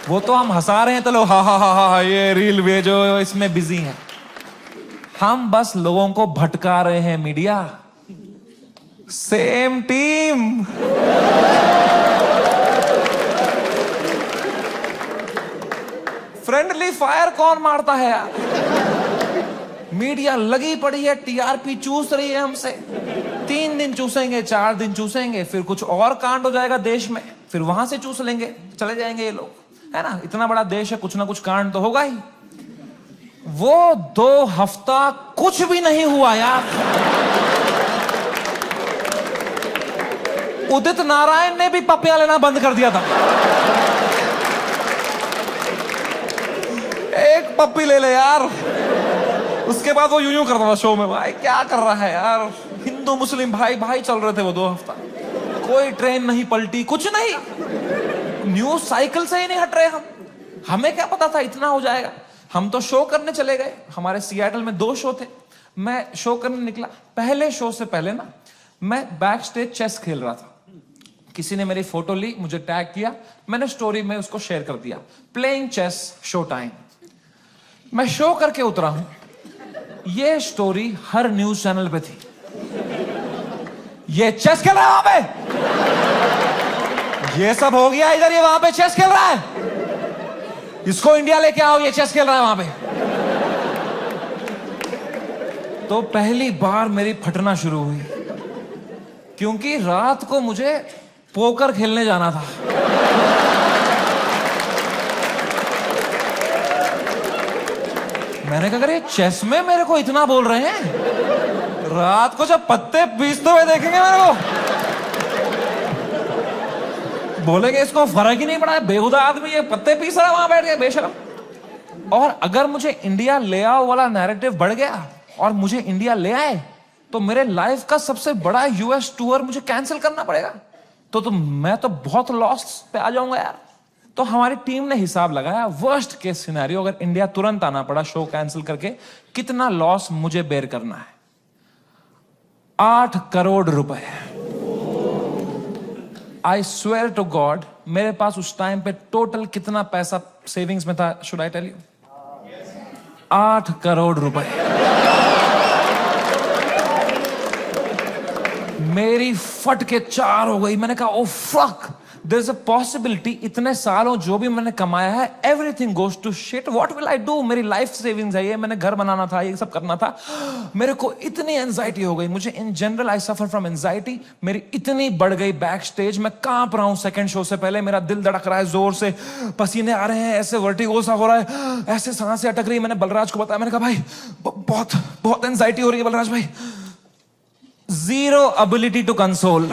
वो तो हम हंसा रहे हैं तो लोग हा हा हा हा ये रील भेजो, इसमें बिजी हैं। हम बस लोगों को भटका रहे हैं media. Same team. Friendly fire कौन मारता है यार? मीडिया लगी पड़ी है, टीआरपी चूस रही है हमसे। 3 दिन चूसेंगे, 4 दिन चूसेंगे, फिर कुछ और कांड हो जाएगा देश में, फिर वहां से चूस लेंगे, चले जाएंगे ये लोग, है ना? इतना बड़ा देश है, कुछ ना कुछ कांड तो होगा ही। वो 2 हफ्ता कुछ भी नहीं हुआ यार। उदित नारायण ने भी पपिया लेना बंद कर दिया था। एक पप्पी ले ले यार, उसके बाद वो यूं करता था शो में, भाई क्या कर रहा है यार? हिंदू मुस्लिम भाई भाई चल रहे थे वो 2 हफ्ता, कोई ट्रेन नहीं पलटी, कुछ नहीं, न्यूज साइकिल से ही नहीं हट रहे हम। हमें क्या पता था इतना हो जाएगा? हम तो शो करने चले गए, हमारे सियाटल में 2 शो थे, मैं शो करने निकला। पहले शो से पहले ना मैं बैक स्टेज चेस खेल रहा था, किसी ने मेरी फोटो ली, मुझे टैग किया, मैंने स्टोरी में उसको शेयर कर दिया, प्लेइंग चेस शो टाइम। मैं शो करके उतरा हूं, ये स्टोरी हर न्यूज चैनल पे थी। ये चेस खेल रहा है वहां पे, ये सब हो गया इधर, ये वहां पे चेस खेल रहा है, इसको इंडिया लेके आओ, ये चेस खेल रहा है वहां पे। तो पहली बार मेरी फटना शुरू हुई, क्योंकि रात को मुझे पोकर खेलने जाना था। मैंने कहा अरे चेस में मेरे को इतना बोल रहे हैं, रात को जब पत्ते पीसते हुए देखेंगे मेरे को, बोलेंगे इसको फर्क ही नहीं पड़ा है, बेहुदा आदमी ये पत्ते पीस रहा है वहां बैठ के, बेशरम। और अगर मुझे इंडिया ले आओ वाला नैरेटिव बढ़ गया और मुझे इंडिया ले आए, तो मेरे लाइफ का सबसे बड़ा यूएस टूर मुझे कैंसिल करना पड़ेगा। तो मैं तो बहुत लॉस पे आ जाऊंगा यार। तो हमारी टीम ने हिसाब लगाया, वर्स्ट केस सिनेरियो अगर इंडिया तुरंत आना पड़ा शो कैंसिल करके, कितना लॉस मुझे बेयर करना है? 8 करोड़ रुपए। आई स्वेयर टू गॉड, मेरे पास उस टाइम पे टोटल कितना पैसा सेविंग्स में था, should I tell you? 8 crore रुपए। मेरी फट के 4 हो गई। मैंने कहा oh fuck, there is a possibility इतने सालों जो भी मैंने कमाया है everything goes to shit, what will I do? मेरी लाइफ सेविंग्स है ये, मैंने घर बनाना था, ये सब करना था। मेरे को इतनी एंजाइटी हो गई, मुझे in general I suffer from anxiety. मेरी इतनी बढ़ गई बैक स्टेज, मैं कांप रहा हूं सेकंड शो से पहले, मेरा दिल धड़क रहा है जोर से, पसीने आ रहे हैं, ऐसे वर्टिगो सा हो रहा है, ऐसे सांसें अटक रही। मैंने बलराज को बताया, मैंने कहा भाई बहुत बहुत एंजाइटी हो रही है बलराज भाई। Zero ability to console.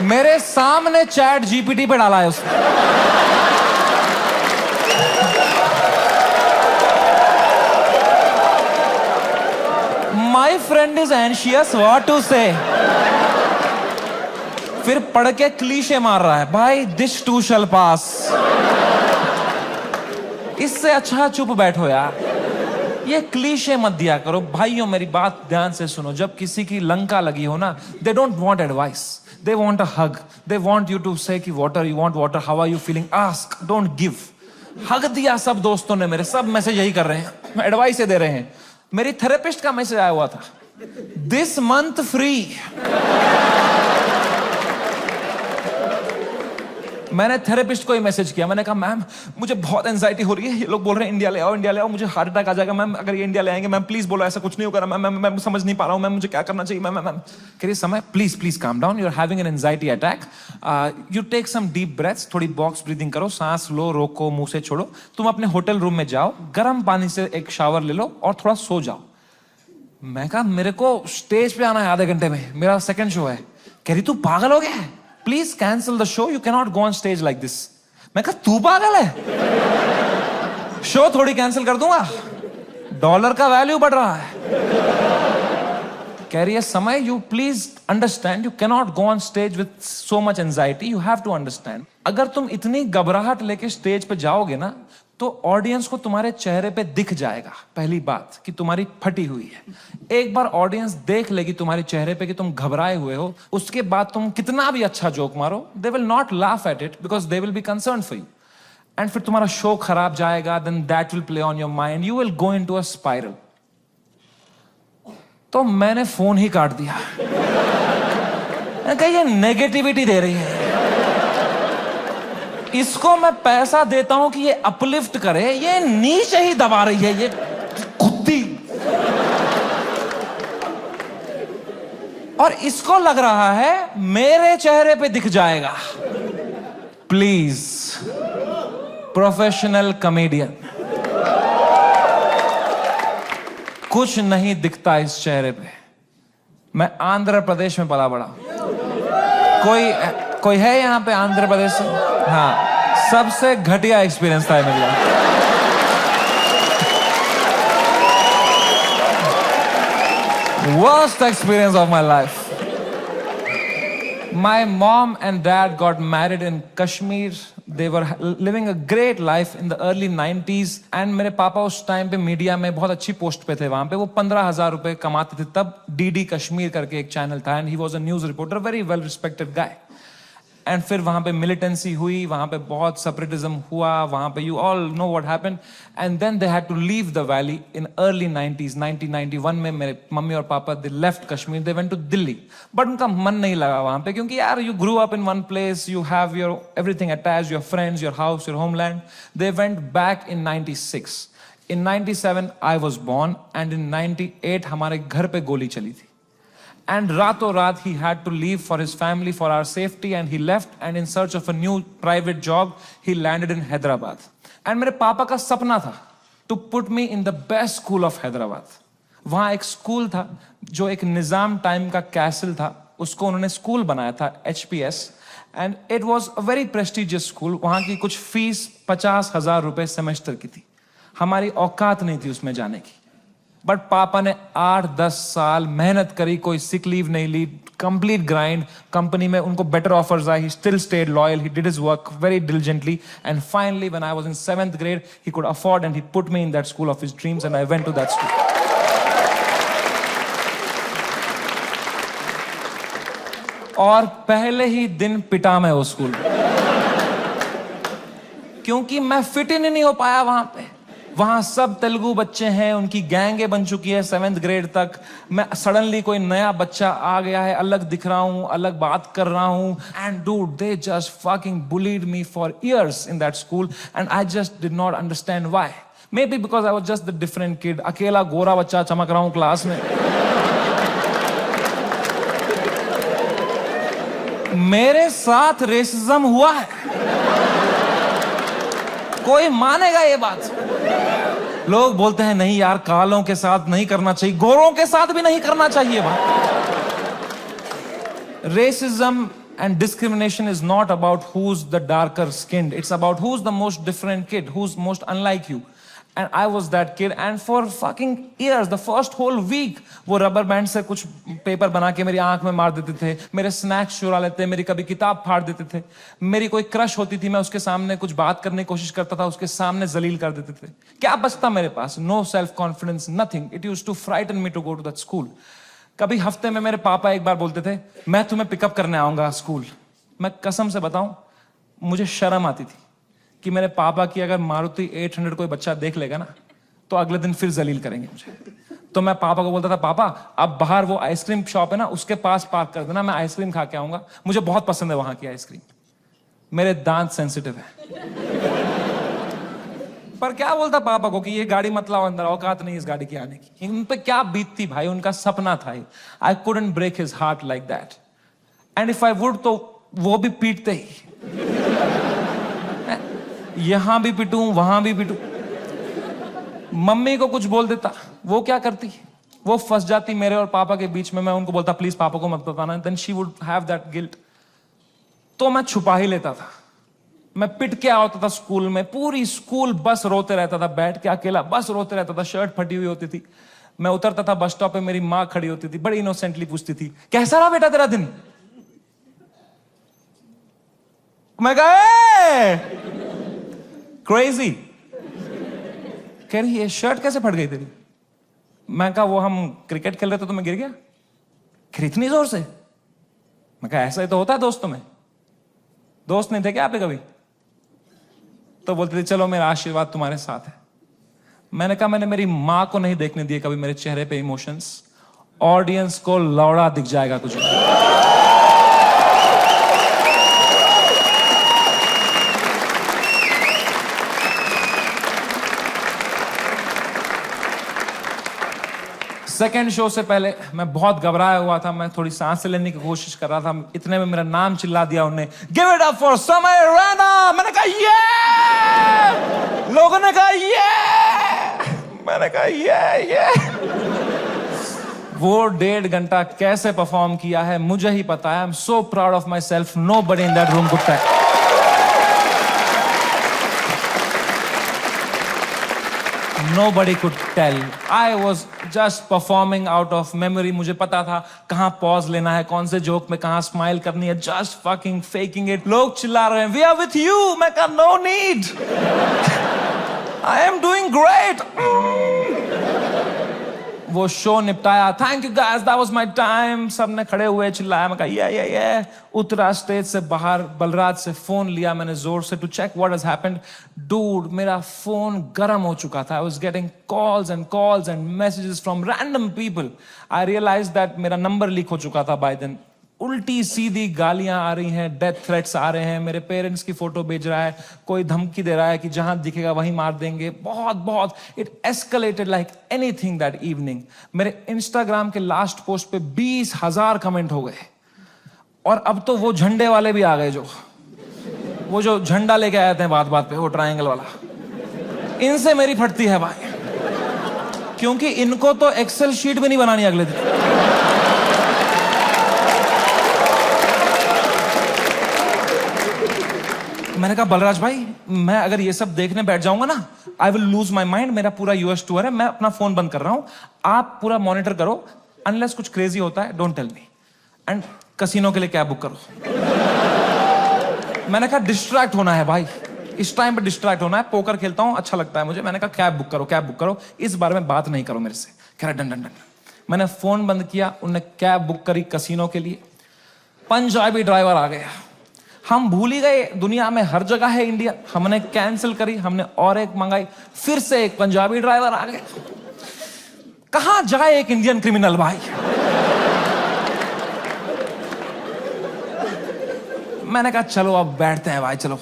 मेरे सामने चैट जीपीटी पे डाला है उसने। My friend is anxious, what to say? फिर पढ़ के क्लीशे मार रहा है, भाई this too shall pass। इससे अच्छा चुप बैठो यार, ये क्लीशे मत दिया करो। भाइयों मेरी बात ध्यान से सुनो, जब किसी की लंका लगी हो ना, they don't want advice, they want a hug, they want you to say कि water, you want water, how are you feeling, ask, don't give. Hug दिया सब दोस्तों ने मेरे, सब मैसेज यही कर रहे हैं, एडवाइस दे रहे हैं। मेरी थेरेपिस्ट का मैसेज आया हुआ था, दिस मंथ फ्री। मैंने थेरेपिस्ट को ही मैसेज किया, मैंने कहा मैम मुझे बहुत एंजाइटी हो रही है, ये लोग बोल रहे हैं इंडिया ले आओ, इंडिया ले आओ, मुझे हार्ट अटैक आ जाएगा मैम अगर ये इंडिया ले आएंगे। मैम प्लीज बोलो ऐसा कुछ नहीं होगा मैम, मैं समझ नहीं पा रहा हूँ मैम, मुझे क्या करना चाहिए मैम? मैम कह रही Samay please please calm down, you are having an anxiety attack, you take some deep breaths, थोड़ी बॉक्स ब्रीदिंग करो, सांस लो, रोको, मुंह से छोड़ो, तुम अपने होटल रूम में जाओ, गर्म पानी से एक शावर ले लो और थोड़ा सो जाओ। मैं कहा मेरे को स्टेज पे आना है आधे घंटे में, मेरा सेकंड शो है। कह रही तू पागल हो गया है, please cancel the show, you can not go on stage like this. मैं कहा तू पागल है, शो थोड़ी कैंसिल कर दूंगा, डॉलर का वैल्यू बढ़ रहा है। कह रही है Samay you please understand, you can not go on stage with so much anxiety, you have to understand. अगर तुम इतनी घबराहट लेके स्टेज पे जाओगे ना, तो ऑडियंस को तुम्हारे चेहरे पे दिख जाएगा पहली बात कि तुम्हारी फटी हुई है। एक बार ऑडियंस देख लेगी तुम्हारे चेहरे पे कि तुम घबराए हुए हो, उसके बाद तुम कितना भी अच्छा जोक मारो, they will not laugh at it because they will be concern for you, and फिर तुम्हारा शो खराब जाएगा, then that will play on your mind, you will go into a spiral. तो मैंने फोन ही काट दिया। मैंने कहा ये नेगेटिविटी दे रही है, इसको मैं पैसा देता हूं कि ये अपलिफ्ट करे, ये नीचे ही दबा रही है, ये कुत्ती। और इसको लग रहा है मेरे चेहरे पे दिख जाएगा। प्लीज प्रोफेशनल कॉमेडियन, कुछ नहीं दिखता इस चेहरे पे। मैं आंध्र प्रदेश में पला बड़ा। कोई है यहां पे आंध्र प्रदेश से? हाँ, सबसे घटिया एक्सपीरियंस था मेरे लिए। Worst experience of my life. My mom and dad got married in Kashmir. They were living a great life in the early 90s. And मेरे पापा उस टाइम पे मीडिया में बहुत अच्छी पोस्ट पे थे वहां पे। वो 15,000 रुपए कमाते थे तब। DD कश्मीर करके एक चैनल था and he was a news reporter, very well respected guy. And फिर वहां पे मिलिटेंसी हुई, वहां पे बहुत सेपरेटिज्म हुआ, वहां पे you all know what happened, and then they had to leave the valley in early 90s। 1991 में मेरे मम्मी और पापा they left Kashmir, they went to Delhi. But उनका मन नहीं लगा वहां पे, क्योंकि यार you grew up in one place, you have your everything attached, your friends, your house, your homeland. They went back in 96। In 97 I was born and in 98 हमारे घर पे गोली चली थी। And rato raat he had to leave for his family, for our safety, and he left and in search of a new private job, he landed in Hyderabad. And मेरे पापा का सपना था to put me in the best school of Hyderabad. वहाँ एक स्कूल था जो एक निजाम टाइम का कैसल था, उसको उन्होंने स्कूल बनाया था, HPS, and it was a very prestigious school. वहाँ की कुछ फीस 50,000 रुपए सेमेस्टर की थी। हमारी औकात नहीं थी उसमें जाने की। बट पापा ने 8-10 साल मेहनत करी, कोई सिक लीव नहीं ली, कंप्लीट ग्राइंड. कंपनी में उनको बेटर ऑफर्स आई. He still stayed loyal. He did his work very diligently, and finally when I was in 7th grade he could afford and he put me in that school of his dreams and I went to that school. और पहले ही दिन पिटा मैं उस स्कूल में, क्योंकि मैं फिट इन नहीं हो पाया वहां पे. वहां सब तेलुगु बच्चे हैं, उनकी गैंगे बन चुकी है 7th ग्रेड तक. मैं सडनली कोई नया बच्चा आ गया है, अलग दिख रहा हूं, अलग बात कर रहा हूं. And dude, they just fucking bullied me for years in that school and I just did not understand why. May be because I was just the different kid. अकेला गोरा बच्चा चमक रहा हूं क्लास में. मेरे साथ रेसिज्म हुआ है, कोई मानेगा ये बात? लोग बोलते हैं नहीं यार, कालों के साथ नहीं करना चाहिए, गोरों के साथ भी नहीं करना चाहिए. बात racism and discrimination is not about who's the darker skinned, it's about who's the most different kid, who's most unlike you. And I was that kid, and for fucking years, the first whole week, वो रबर बैंड से कुछ पेपर बना के मेरी आंख में मार देते थे, मेरे स्नैक्स चुरा लेते, मेरी कभी किताब फाड़ देते थे. मेरी कोई क्रश होती थी, मैं उसके सामने कुछ बात करने की कोशिश करता था, उसके सामने जलील कर देते थे. क्या बचता मेरे पास? No self confidence, nothing. It used to frighten me to go to that school. कभी हफ्ते में मेरे पापा एक बार बोलते थे, मैं तुम्हें पिकअप करने आऊंगा स्कूल. मैं कसम से बताऊं, मुझे शर्म आती थी कि मेरे पापा की अगर मारुति 800 कोई बच्चा देख लेगा ना, तो अगले दिन फिर जलील करेंगे मुझे. तो मैं पापा को बोलता था, पापा अब बाहर वो आइसक्रीम शॉप है ना, उसके पास पार्क कर देना, मैं आइसक्रीम खा के आऊंगा, मुझे बहुत पसंद है वहां की आइसक्रीम. मेरे दांत सेंसिटिव है. पर क्या बोलता पापा को कि ये गाड़ी मत लाओ अंदर, औकात नहीं इस गाड़ी की आने की. उन पे क्या बीतती भाई, उनका सपना था. I couldn't break his heart like that. And if I would, तो वो भी पीटते ही. यहां भी पिटूं, वहां भी पिटूं. मम्मी को कुछ बोल देता, वो क्या करती, वो फंस जाती मेरे और पापा के बीच में. मैं उनको बोलता प्लीज पापा को मत बताना, then she would have that guilt. तो मैं छुपा ही लेता था. मैं पिट के आता था स्कूल में, पूरी स्कूल बस रोते रहता था, बैठ के अकेला बस रोते रहता था. शर्ट फटी हुई होती थी. मैं उतरता था बस स्टॉप पे, मेरी माँ खड़ी होती थी, बड़ी इनोसेंटली पूछती थी, कैसा रहा बेटा तेरा दिन? मैं कहा क्रेजी. कह रही ये शर्ट कैसे फट गई तेरी? मैं कहा वो हम क्रिकेट खेल रहे थे तो मैं गिर गया. फिर इतनी जोर से? मैं कहा ऐसा ही तो होता है दोस्तों में. दोस्त नहीं थे क्या आपके कभी? तो बोलते थे चलो मेरा आशीर्वाद तुम्हारे साथ है. मैंने कहा मैंने मेरी मां को नहीं देखने दिए कभी मेरे चेहरे पे इमोशंस. ऑडियंस को लौड़ा दिख जाएगा तुझे. सेकेंड शो से पहले मैं बहुत घबराया हुआ था. मैं थोड़ी सांस लेने की कोशिश कर रहा था. इतने में मेरा नाम चिल्ला दिया उन्होंने, गिव इट अप फॉर समय रैना. मैंने कहा ये. लोगों ने कहा ये. मैंने कहा ये. वो 1.5 घंटा कैसे परफॉर्म किया है मुझे ही पता है. I am so proud of myself. Nobody in that room could tell. Nobody could tell. I was just performing out of memory. मुझे पता था कहाँ पॉज लेना है, कौन से जोक में कहाँ स्माइल करनी है. Just fucking faking it. लोग चिल्ला रहे हैं, We are with you. मैं कहा no need. I am doing great. वो शो निपटाया. Thank you guys. That was my time. सबने खड़े हुए चिल्लाया. मैं कहा yeah. उतरा स्टेज से बाहर, बलराज से फोन लिया मैंने जोर से to check what has happened. Dude, मेरा फोन गर्म हो चुका था. I was getting calls and messages from random people. I realized that मेरा नंबर लीक हो चुका था by then. उल्टी सीधी गालियां आ रही हैं, डेथ थ्रेट्स आ रहे हैं. मेरे पेरेंट्स की फोटो भेज रहा है, कोई धमकी दे रहा है कि जहां दिखेगा वहीं मार देंगे. बहुत it escalated like anything that evening. मेरे इंस्टाग्राम के लास्ट पोस्ट पे 20,000 कमेंट हो गए. और अब तो वो झंडे वाले भी आ गए, वो जो झंडा लेके आए थे बात पे, वो ट्रायंगल वाला. इनसे मेरी फटती है भाई, क्योंकि इनको तो एक्सेल शीट भी नहीं बनानी अगले दिन. मैंने कहा बलराज भाई मैं अगर ये सब देखने बैठ जाऊंगा ना, I will lose my mind. मेरा पूरा यूएस टूर है, मैं अपना फोन बंद कर रहा हूं, आप पूरा मॉनिटर करो। अनलेस कुछ क्रेजी होता है, don't tell me. And casino के लिए कैब बुक करो। मैंने कहा डिस्ट्रैक्ट होना है भाई, इस टाइम पे डिस्ट्रैक्ट होना है। पोकर खेलता हूं, अच्छा लगता है मुझे। मैंने कहा कैब बुक करो, कैब बुक करो, इस बारे में बात नहीं करो मेरे से। कह रहा डन डन डन। मैंने फोन बंद किया, उनने कैब बुक करी कसिनो के लिए। पंजाबी ड्राइवर आ गया। हम भूल ही गए दुनिया में हर जगह है इंडिया। हमने कैंसिल करी, हमने और एक मंगाई, फिर से एक पंजाबी ड्राइवर आ गया। कहां जाए एक इंडियन क्रिमिनल भाई। मैंने कहा चलो अब बैठते हैं भाई, चलो।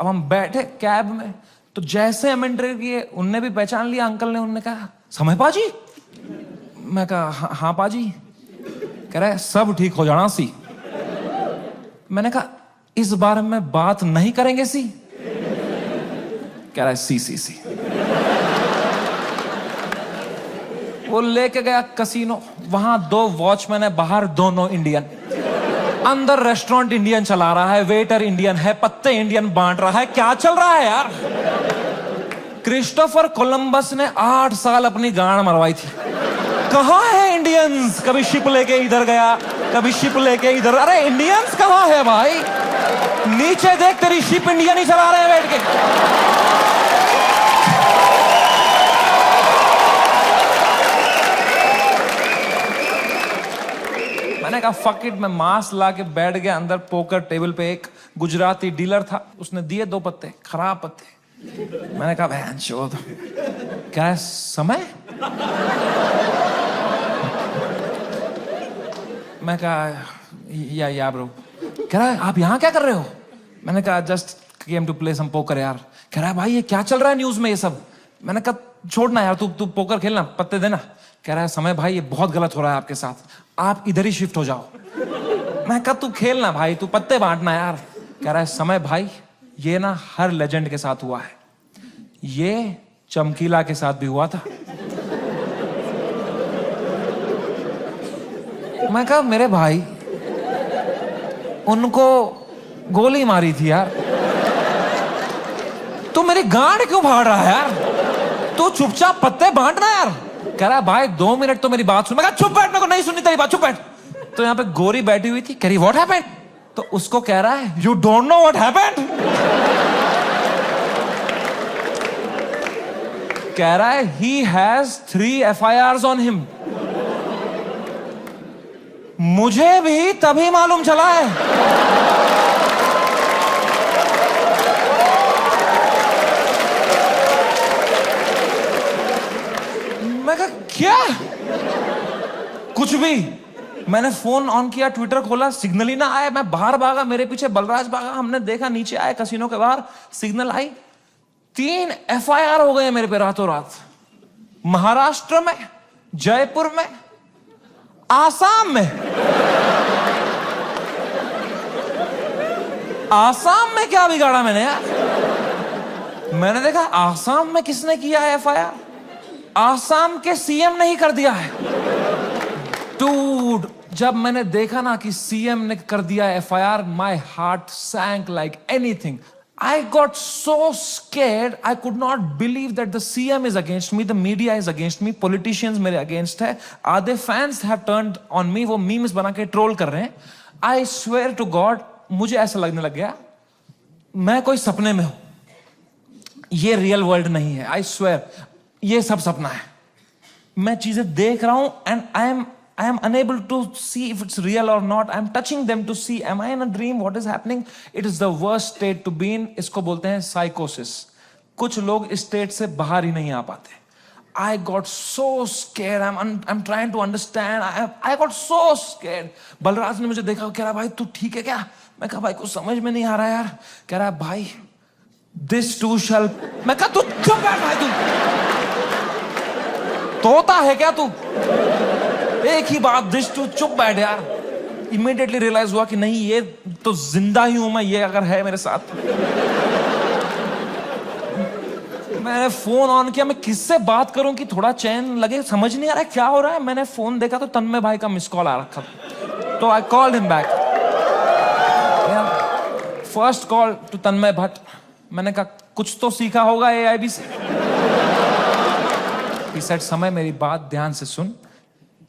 अब हम बैठे कैब में, तो जैसे हम एंटर किए, उनने भी पहचान लिया अंकल ने। उनने कहा समय पाजी। मैं कहा हाँ पाजी। कह रहा है सब ठीक हो जाना सी। मैंने कहा इस बारे में बात नहीं करेंगे सी। कह रहा है सी। वो लेके गया कसिनो, वहां 2 वॉचमैन है, बाहर दोनों इंडियन। अंदर रेस्टोरेंट इंडियन चला रहा है, वेटर इंडियन है, पत्ते इंडियन बांट रहा है। क्या चल रहा है यार। क्रिस्टोफर कोलंबस ने 8 साल अपनी गांड मरवाई थी। कहां है इंडियंस। कभी शिप लेके इधर गया, कभी शिप लेके इधर। अरे इंडियंस कहां है भाई। नीचे देख, तेरी शिप इंडियन ही चला रहे हैं बैठ के। मैंने कहा फक इट। मैं मास्क ला के बैठ गया अंदर। पोकर टेबल पे एक गुजराती डीलर था, उसने दिए 2 पत्ते, खराब पत्ते। मैंने कहा बहन चोद। क्या समय। मैं कहा या ब्रो। कह रहा है आप यहां क्या कर रहे हो। मैंने कहा just came to play some poker यार। कह रहा है भाई ये क्या चल रहा है न्यूज में ये सब। मैंने कहा छोड़ना यार, तू पोकर खेलना, पत्ते देना। कह रहा है समय भाई ये बहुत गलत हो रहा है आपके साथ, आप इधर ही शिफ्ट हो जाओ। मैं कहा तू खेलना भाई, तू पत्ते बांटना यार। कह रहा है समय भाई ये ना हर लेजेंड के साथ हुआ है, ये चमकीला के साथ भी हुआ था। मैं कहा मेरे भाई उनको गोली मारी थी यार, तू मेरी गांड क्यों फाड़ रहा है यार। तू चुपचाप पत्ते बांटना यार। कह रहा है भाई 2 मिनट तो मेरी बात सुन। मैं कहा चुप बैठ, मेरे को नहीं सुननी तेरी बात, चुप बैठ। तो यहाँ पे गोरी बैठी हुई थी, कह रही व्हाट हैपेंड। तो उसको कह रहा है you don't know what happened. कह रहा है he has 3 FIRs on him. मुझे भी तभी मालूम चला है। मैं कहा क्या। कुछ भी। मैंने फोन ऑन किया, ट्विटर खोला, सिग्नल ही ना आया। मैं बाहर भागा, मेरे पीछे बलराज भागा। हमने देखा नीचे आए कसिनो के बाहर, सिग्नल आई। 3 FIR हो गए मेरे पे रातों रात। महाराष्ट्र में, जयपुर में, आसाम में। आसाम में क्या बिगाड़ा मैंने यार। मैंने देखा आसाम में किसने किया है FIR। आसाम के CM ने ही कर दिया है। डूड, जब मैंने देखा ना कि CM ने कर दिया FIR, my heart sank like anything. I got so scared, I could not believe that the CM is against me, the media is against me, politicians मेरे against है, आधे fans have turned on me, वो memes बना के troll कर रहे हैं। I swear to God, मुझे ऐसा लगने लग गया मैं कोई सपने में हूं, ये रियल वर्ल्ड नहीं है। I swear, ये सब सपना है। मैं चीजें देख रहा हूं and I am unable to see if it's real or not. I am touching them to see, am I in a dream? What is happening? It is the worst state to be in. इसको बोलते हैं psychosis. कुछ लोग इस state से बाहर ही नहीं आ पाते। I got so scared. I'm trying to understand. I got so scared. Balraj ने मुझे देखा, कह रहा भाई तू ठीक है क्या? मैं कहा भाई कुछ समझ में नहीं आ रहा यार। कह रहा भाई this too shall। मैं कहा तू चुप बैठ भाई, तू तोता है क्या तू? एक ही बात, दिस टू चुप बैठ यार। इमीडिएटली रियलाइज हुआ कि नहीं ये तो जिंदा ही हूं मैं, ये अगर है मेरे साथ। मैंने फोन ऑन किया, मैं किससे बात करूं कि थोड़ा चैन लगे, समझ नहीं आ रहा है क्या हो रहा है। मैंने फोन देखा तो तन्मय भाई का मिस कॉल आ रखा था, तो I called him back. First call to Tanmay Bhatt. मैंने कहा कुछ तो सीखा होगा AIB से। He said, समय मेरी बात ध्यान से सुन।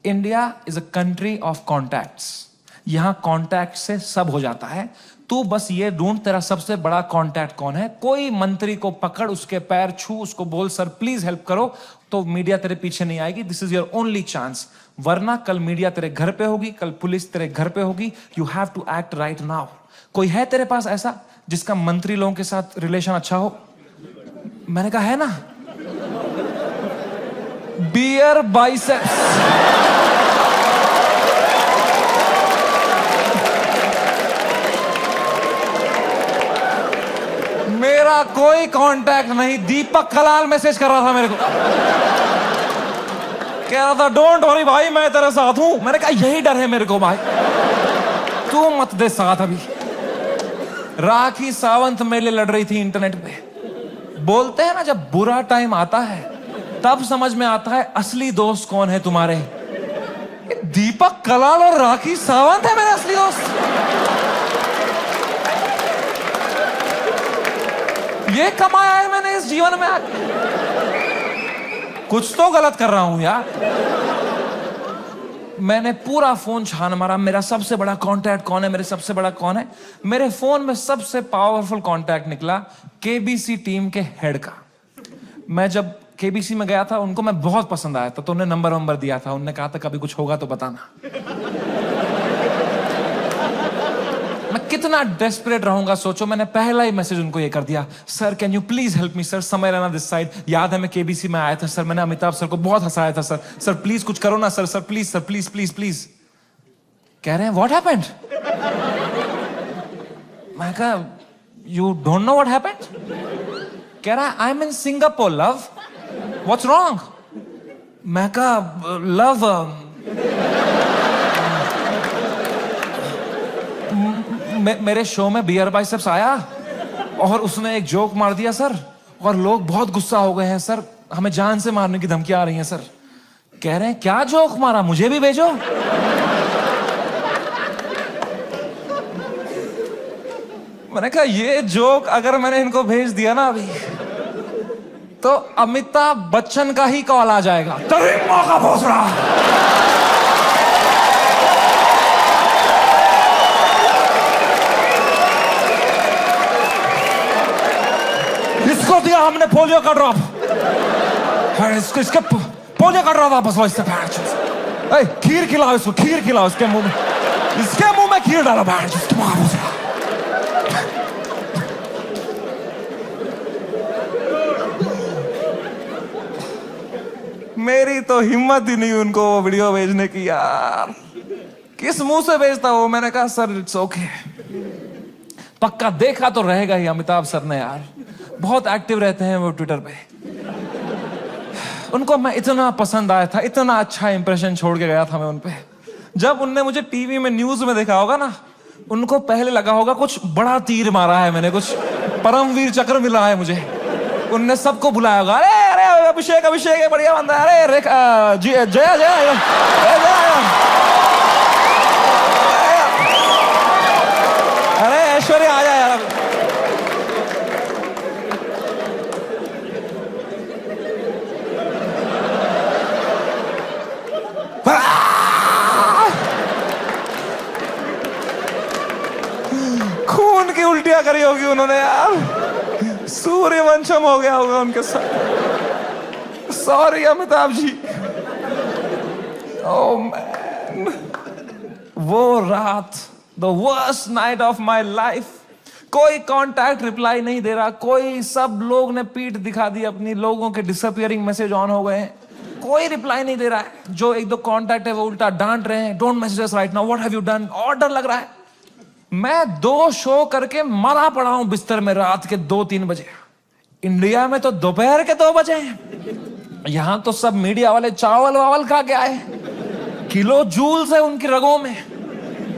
India is a country of contacts. यहां कॉन्टैक्ट से सब हो जाता है। तू बस ये ढूंढ तेरा सबसे बड़ा कॉन्टैक्ट कौन है। कोई मंत्री को पकड़, उसके पैर छू, उसको बोल सर प्लीज हेल्प करो, तो मीडिया तेरे पीछे नहीं आएगी। This is your only chance. वरना कल मीडिया तेरे घर पे होगी, कल पुलिस तेरे घर पे होगी। You have to act right now. कोई है तेरे पास ऐसा जिसका मंत्री लोगों के साथ रिलेशन अच्छा हो? मैंने कहा है ना, बियर बाइसेप्स। मेरा कोई कांटेक्ट नहीं। दीपक कलाल मैसेज कर रहा था मेरे को, कह रहा था डोंट वरी भाई मैं तेरे साथ हूं। मैंने कहा यही डर है मेरे को भाई, तू मत दे साथ। अभी राखी सावंत मेरे लिए लड़ रही थी इंटरनेट पे। बोलते हैं ना जब बुरा टाइम आता है तब समझ में आता है असली दोस्त कौन है तुम्हारे। दीपक कलाल और राखी सावंत है मेरे असली दोस्त। ये कमाया है मैंने इस जीवन में। कुछ तो गलत कर रहा हूं यार। मैंने पूरा फोन छान मारा, मेरा सबसे बड़ा कांटेक्ट कौन है, मेरे सबसे बड़ा कौन है। मेरे फोन में सबसे पावरफुल कांटेक्ट निकला KBC टीम के हेड का। मैं जब KBC में गया था, उनको मैं बहुत पसंद आया था, तो उन्हें नंबर दिया था। उन्होंने कहा था कभी कुछ होगा तो बताना। मैं कितना डेस्परेट रहूंगा सोचो। मैंने पहला ही मैसेज उनको ये कर दिया, sir can you please help me sir, समय रहना दिस साइड। याद है मैं KBC में आया था सर, मैंने अमिताभ सर को बहुत हंसाया था सर। सर प्लीज कुछ करो ना sir, sir please sir, please please please. कह रहे हैं व्हाट हैपेंड? मैं कहा you don't know what happened? कह रहा है I M in Singapore love, what's wrong? मैं कहा लव मेरे शो में बियर बाइसेप्स आया और उसने एक जोक मार दिया सर, और लोग बहुत गुस्सा हो गए हैं सर, हमें जान से मारने की धमकियां आ रही हैं सर। कह रहे हैं क्या जोक मारा, मुझे भी भेजो। मैंने कहा ये जोक अगर मैंने इनको भेज दिया ना अभी, तो अमिताभ बच्चन का ही कॉल आ जाएगा, तभी मौका पहुंच रहा। इसको दिया हमने पोलियो का ड्रॉप, इसके पोलियो का ड्रॉप वापस लो इससे। खीर खिलाओ इसको, खीर खिलाओ इसके मुंह में, इसके मुंह में खीर डालो। मेरी तो हिम्मत ही नहीं उनको वो वीडियो भेजने की यार। किस मुंह से भेजता वो? मैंने कहा सर इट्स ओके। पक्का देखा तो रहेगा ही अमिताभ सर ने यार, बहुत एक्टिव रहते हैं वो ट्विटर पे। उनको मैं इतना पसंद आया था, इतना अच्छा इंप्रेशन छोड़ के गया था मैं उन पे। जब उनने मुझे टीवी में न्यूज में देखा होगा ना, उनको पहले लगा होगा कुछ बड़ा तीर मारा है मैंने, कुछ परमवीर चक्र मिला है मुझे। उनने सबको बुलाया होगा, अरे अरे अभिषेक अभिषेक बढ़िया बंदा है, अरे जया जया अरे ऐश्वर्या आ जाए यार। खून की उल्टियां करी होगी उन्होंने यार, सूर्यवंशम हो गया होगा उनके साथ। Sorry Amitabh ji. Oh man, वो रात, the worst night of my life. कोई कांटेक्ट रिप्लाई नहीं दे रहा, कोई, सब लोग ने पीठ दिखा दी अपनी, लोगों के डिसअपियरिंग मैसेज ऑन हो गए हैं, कोई रिप्लाई नहीं दे रहा है। जो एक दो कांटेक्ट है वो उल्टा डांट रहे हैं, don't message us right now, what have you done. और डर लग रहा है। मैं 2 शो करके मरा पड़ा हूं बिस्तर में रात के 2-3 बजे। इंडिया में तो दोपहर के 2 बजे हैं। यहां तो सब मीडिया वाले चावल वावल खा के आए, किलो जूल्स है उनकी रगों में,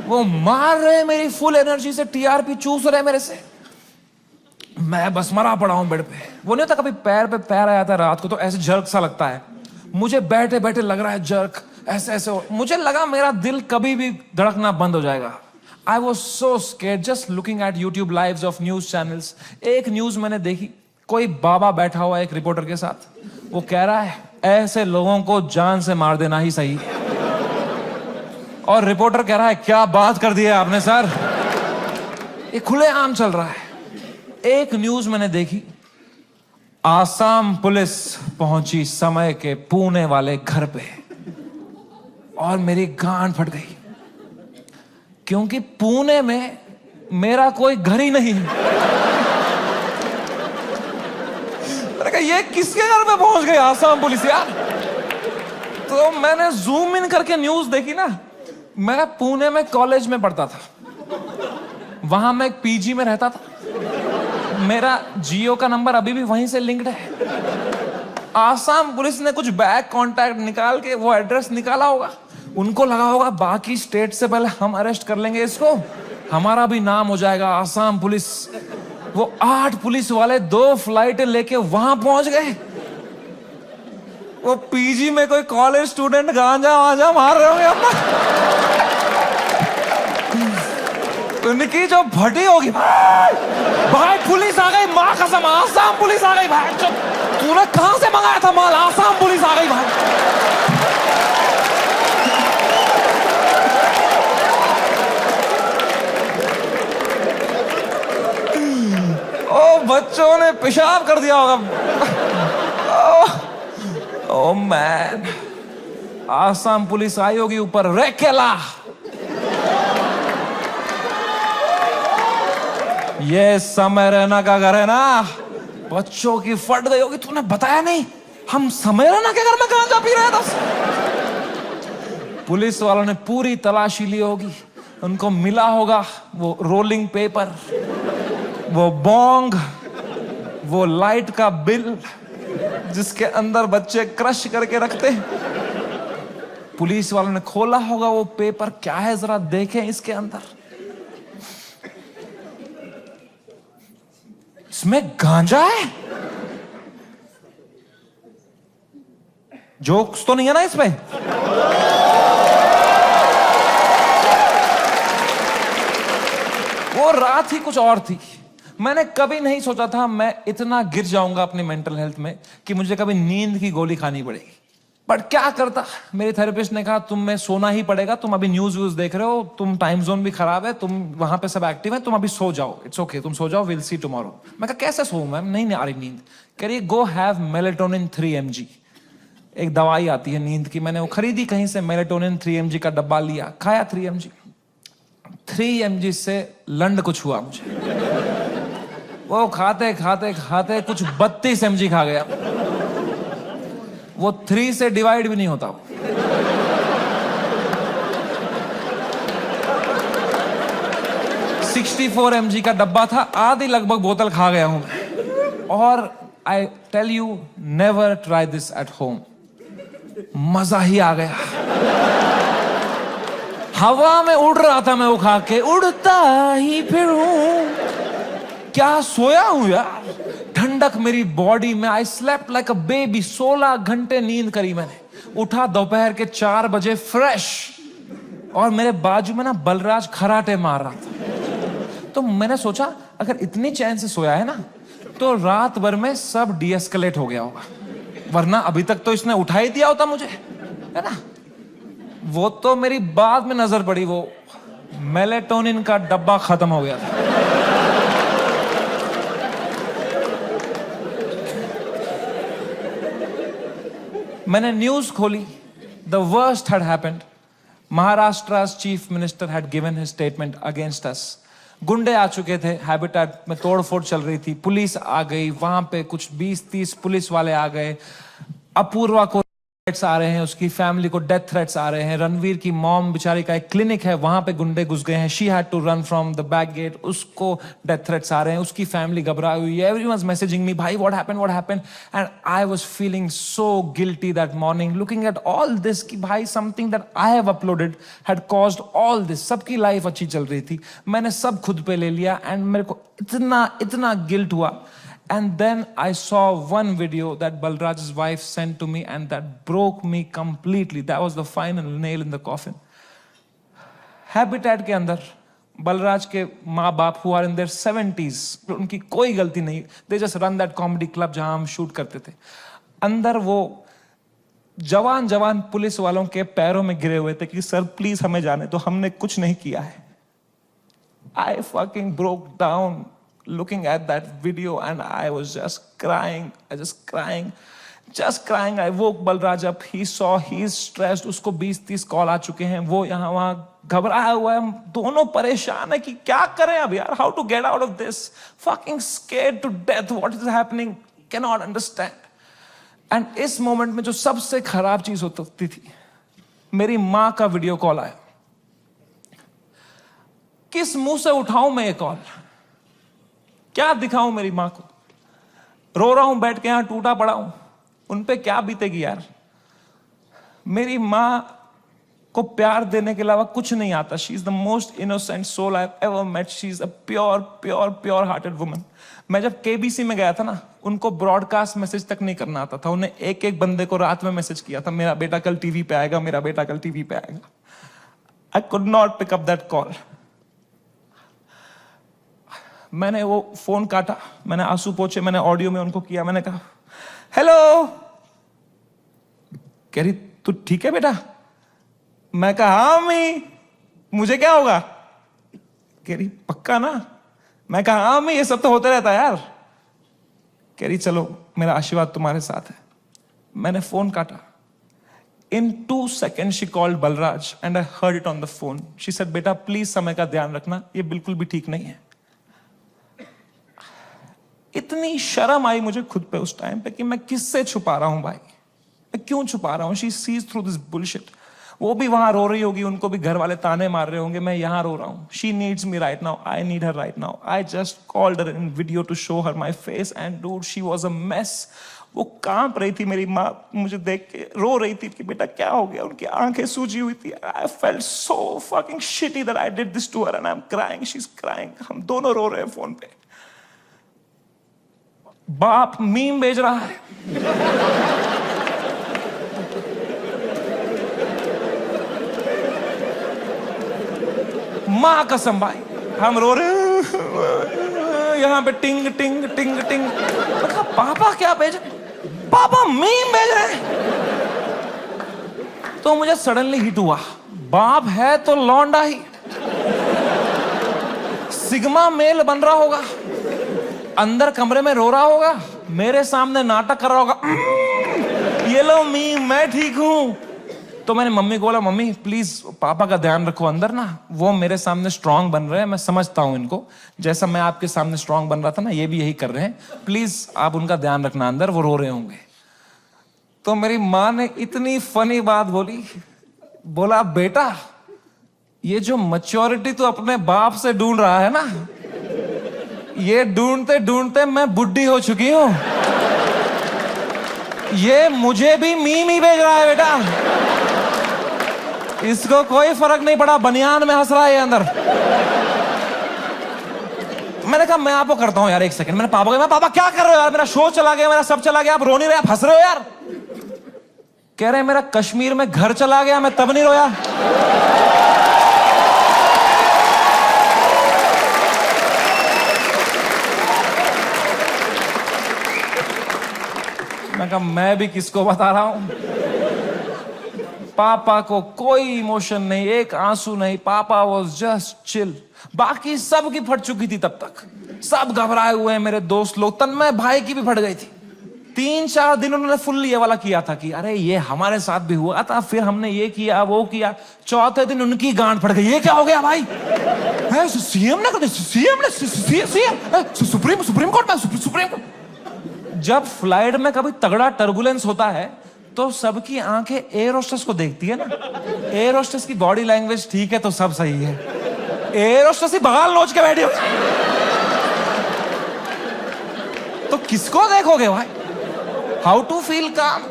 वो मार रहे मेरी फुल एनर्जी से, TRP चूस रहे मेरे से। मैं बस मरा पड़ा हूं बेड पे। वो नहीं होता कभी पैर पे पैर आया था रात को तो ऐसे जर्क सा लगता है, मुझे बैठे बैठे लग रहा है जर्क, ऐसे ऐसे। मुझे लगा मेरा दिल कभी भी धड़कना बंद हो जाएगा। I was so scared just looking at YouTube lives of news channels. एक न्यूज मैंने देखी, कोई बाबा बैठा हुआ एक रिपोर्टर के साथ, वो कह रहा है ऐसे लोगों को जान से मार देना ही सही है। और रिपोर्टर कह रहा है क्या बात कर दी है आपने सर, ये खुलेआम चल रहा है। एक न्यूज मैंने देखी, आसाम पुलिस पहुंची समय के पुणे वाले घर पे, और मेरी गांड फट गई क्योंकि पुणे में मेरा कोई घर ही नहीं है। मैंने कहा ये किसके घर पे पहुंच गई आसाम पुलिस यार। तो मैंने जूम इन करके न्यूज देखी ना। मैं पुणे में कॉलेज में पढ़ता था, वहां मैं एक पीजी में रहता था, मेरा जियो का नंबर अभी भी वहीं से लिंक्ड है। आसाम पुलिस ने कुछ बैक कांटेक्ट निकाल के वो एड्रेस निकाला होगा, उनको लगा होगा बाकी स्टेट से पहले हम अरेस्ट कर लेंगे इसको, हमारा भी नाम हो जाएगा आसाम पुलिस। वो 8 पुलिस वाले 2 फ्लाइटें लेके वहां पहुंच गए। वो पीजी में कोई कॉलेज स्टूडेंट गांजा वांजा मार रहे होंगे अपना, उनकी जो भटी होगी, भाई पुलिस आ गई, मां कसम आसाम पुलिस आ गई। भाई तूने कहां से मंगाया था माल, आसाम पुलिस आ गई भाई। ओ बच्चों ने पेशाब कर दिया होगा। ओ मैन, आसाम पुलिस आई होगी ऊपर, रेकेला ये समय रैना का घर है ना। बच्चों की फट गई होगी, तूने बताया नहीं हम समय रैना के घर में गांजा पी रहे थे। पुलिस वालों ने पूरी तलाशी ली होगी, उनको मिला होगा वो रोलिंग पेपर, वो बोंग, वो लाइट का बिल जिसके अंदर बच्चे क्रश करके रखते। पुलिस वालों ने खोला होगा वो पेपर, क्या है जरा देखें इसके अंदर। इसमें गांजा है, जोक्स तो नहीं है ना इसमें। वो रात ही कुछ और थी। मैंने कभी नहीं सोचा था मैं इतना गिर जाऊंगा अपनी मेंटल हेल्थ में कि मुझे कभी नींद की गोली खानी पड़ेगी। बट क्या करता, मेरे थेरेपिस्ट ने कहा तुम्हें सोना ही पड़ेगा, तुम अभी न्यूज व्यूज देख रहे हो, तुम टाइम जोन भी खराब है, तुम वहां पे सब एक्टिव है, तुम अभी सो जाओ, इट्स ओके, तुम सो जाओ, विल सी टुमारो। मैं कहा कैसे सोऊं मैम, नहीं आ रही नींद। कह रही गो हैव मेलेटोनिन 3 mg, एक दवाई आती है नींद की, मैंने वो खरीदी कहीं से, मेलेटोनिन 3 mg का डब्बा लिया, खाया 3 mg। 3 mg से लंड कुछ हुआ मुझे, वो खाते खाते खाते कुछ 32 mg खा गया। वो 3 से डिवाइड भी नहीं होता। 64 mg का डब्बा था, आधी लगभग बोतल खा गया हूं। और I tell you, never try this at home. मजा ही आ गया। हवा में उड़ रहा था मैं वो खा के, उड़ता ही फिरूं। क्या सोया हूं यार, ठंडक मेरी बॉडी में। I slept like a baby. 16 घंटे नींद करी मैंने। उठा दोपहर के 4 बजे फ्रेश, और मेरे बाजू में ना बलराज खराटे मार रहा था। तो मैंने सोचा अगर इतनी चैन से सोया है ना, तो रात भर में सब डीएस्केलेट हो गया होगा, वरना अभी तक तो इसने उठा ही दिया होता मुझे, है ना। वो तो मेरी बाद में नजर पड़ी, वो मेलेटोनिन का डब्बा खत्म हो गया था। मैंने न्यूज खोली, the worst had happened. Maharashtra's chief minister had given his statement against us. गुंडे आ चुके थे, हैबिटेट में तोड़फोड़ चल रही थी, पुलिस आ गई, वहां पे कुछ 20-30 पुलिस वाले आ गए। अपूर्वा को थ्रेट्स आ रहे हैं, उसकी फैमिली को डेथ थ्रेट्स आ रहे हैं। रणवीर की मॉम बेचारी का एक क्लिनिक है, वहां पे गुंडे घुस गए हैं, she had to run from the back gate, उसको डेथ थ्रेट्स आ रहे हैं, उसकी फैमिली घबराई हुई है। एवरीवन वाज मैसेजिंग मी, भाई what happened, and I was feeling so guilty that morning, looking at all this कि भाई something that I have uploaded had caused all this. सबकी लाइफ अच्छी चल रही थी, मैंने सब खुद पे ले लिया, एंड मेरे को इतना गिल्ट हुआ। And then I saw one video that Balraj's wife sent to me, and that broke me completely. That was the final nail in the coffin. Habitat के अंदर बलराज के माँ बाप who are in their 70s, उनकी कोई गलती नहीं, they just run that comedy club जहां हम शूट करते थे। अंदर वो जवान जवान पुलिस वालों के पैरों में गिरे हुए थे कि सर प्लीज हमें जाने तो, हमने कुछ नहीं किया है। I fucking broke down looking at that video and I was just crying. I woke Balraj up. He saw he's stressed. उसको 20-30 कॉल आ चुके हैं, वो यहाँ वहाँ घबराया हुआ है, हम दोनों परेशान है कि क्या करें अब यार, how to get out of this, fucking scared to death, what is happening, cannot understand. And इस मोमेंट में जो सबसे खराब चीज हो सकती थी, मेरी माँ का वीडियो कॉल आया। किस मुंह से उठाऊं मैं ये कॉल, क्या दिखाऊं मेरी मां को, रो रहा हूं बैठ के यहां टूटा पड़ा हूं, उन पे क्या बीतेगी यार। मेरी मां को प्यार देने के अलावा कुछ नहीं आता। She is the most innocent soul I have ever met. She is a pure hearted woman. मैं जब केबीसी में गया था ना, उनको ब्रॉडकास्ट मैसेज तक नहीं करना आता था। उन्हें एक एक बंदे को रात में मैसेज किया था, मेरा बेटा कल टीवी पे आएगा, मेरा बेटा कल टीवी पे आएगा। I could not pick up that call. मैंने वो फोन काटा, मैंने आंसू पोंछे, मैंने ऑडियो में उनको किया, मैंने कहा हेलो। कह रही तू ठीक है बेटा? मैं कहा हाँ अम्मी, मुझे क्या होगा? कह रही पक्का ना? मैं कहा हाँ अम्मी, ये सब तो होता रहता है यार। कह रही चलो मेरा आशीर्वाद तुम्हारे साथ है। मैंने फोन काटा। In 2 seconds she called Balraj and I heard it on the phone. She said बेटा प्लीज समय का ध्यान रखना, ये बिल्कुल भी ठीक नहीं है। इतनी शर्म आई मुझे खुद पे उस टाइम पे कि मैं किससे छुपा रहा हूं भाई, मैं क्यों छुपा रहा हूं। She sees through this bullshit. वो भी वहां रो रही होगी, उनको भी घर वाले ताने मार रहे होंगे, मैं यहां रो रहा हूं। She needs me right now, I need her right now. I just called her in video to show her my face and dude she was a mess. वो कांप रही थी, मेरी माँ मुझे देख के रो रही थी कि बेटा क्या हो गया। उनकी आंखें सूजी हुई थी। I felt so fucking shitty that I did this to her and I am crying, she is crying. हम दोनों रो रहे हैं फोन पे। बाप मीम भेज रहा है, मां कसम भाई हम रो रहे हैं यहां पे टिंग टिंग टिंग टिंग। पापा क्या भेज, पापा मीम भेज रहे हैं। तो मुझे सडनली हिट हुआ, बाप है तो लौंडा ही, सिग्मा मेल बन रहा होगा, अंदर कमरे में रो रहा होगा, मेरे सामने नाटक कर रहा होगा, ये लो मीम मैं ठीक हूं। तो मैंने मम्मी को बोला मम्मी प्लीज पापा का ध्यान रखो अंदर ना, वो मेरे सामने स्ट्रांग बन रहे हैं, मैं समझता हूं इनको, जैसा मैं आपके सामने स्ट्रांग बन रहा था ना, ये भी यही कर रहे हैं, प्लीज आप उनका ध्यान रखना अंदर, वो रो रहे होंगे। तो मेरी माँ ने इतनी फनी बात बोली, बोला बेटा ये जो मैच्योरिटी तू अपने बाप से ढूंढ रहा है ना, ये ढूंढते ढूंढते मैं बुढ़ी हो चुकी हूं, ये मुझे भी मीम ही भेज रहा है बेटा, इसको कोई फर्क नहीं पड़ा, बनियान में हंस रहा है ये अंदर। मैंने कहा मैं आपको करता हूं यार, एक सेकंड। मैंने पापा को, मैं पापा क्या कर रहे हो यार, मेरा शो चला गया, मेरा सब चला गया, आप रो नहीं रहे, आप हंस रहे हो यार। कह रहे मेरा कश्मीर में घर चला गया, मैं तब नहीं रोया। मैं कहा मैं भी किसको बता रहा हूं। पापा को कोई इमोशन नहीं, एक आंसू नहीं, पापा वॉज जस्ट चिल। बाकी सब की फट चुकी थी तब तक, सब घबराए हुए हैं मेरे दोस्त लोग, तन्मय भाई की भी फट गई थी। 3-4 दिन उन्होंने फुल ये वाला किया था कि अरे ये हमारे साथ भी हुआ था, फिर हमने ये किया वो किया। चौथे दिन उनकी गांड फट गई, ये क्या हो गया भाई, सीएम ने कर, सीएम ने, सुप्रीम कोर्ट में, सुप्रीम कोर्ट। जब फ्लाइट में कभी तगड़ा टर्बुलेंस होता है तो सबकी आंखें एयर होस्टेस को देखती है ना, एयर होस्टेस की बॉडी लैंग्वेज ठीक है तो सब सही है, एयर होस्टेस ही बगाल नोच के बैठी हो तो किसको देखोगे भाई। हाउ टू फील काम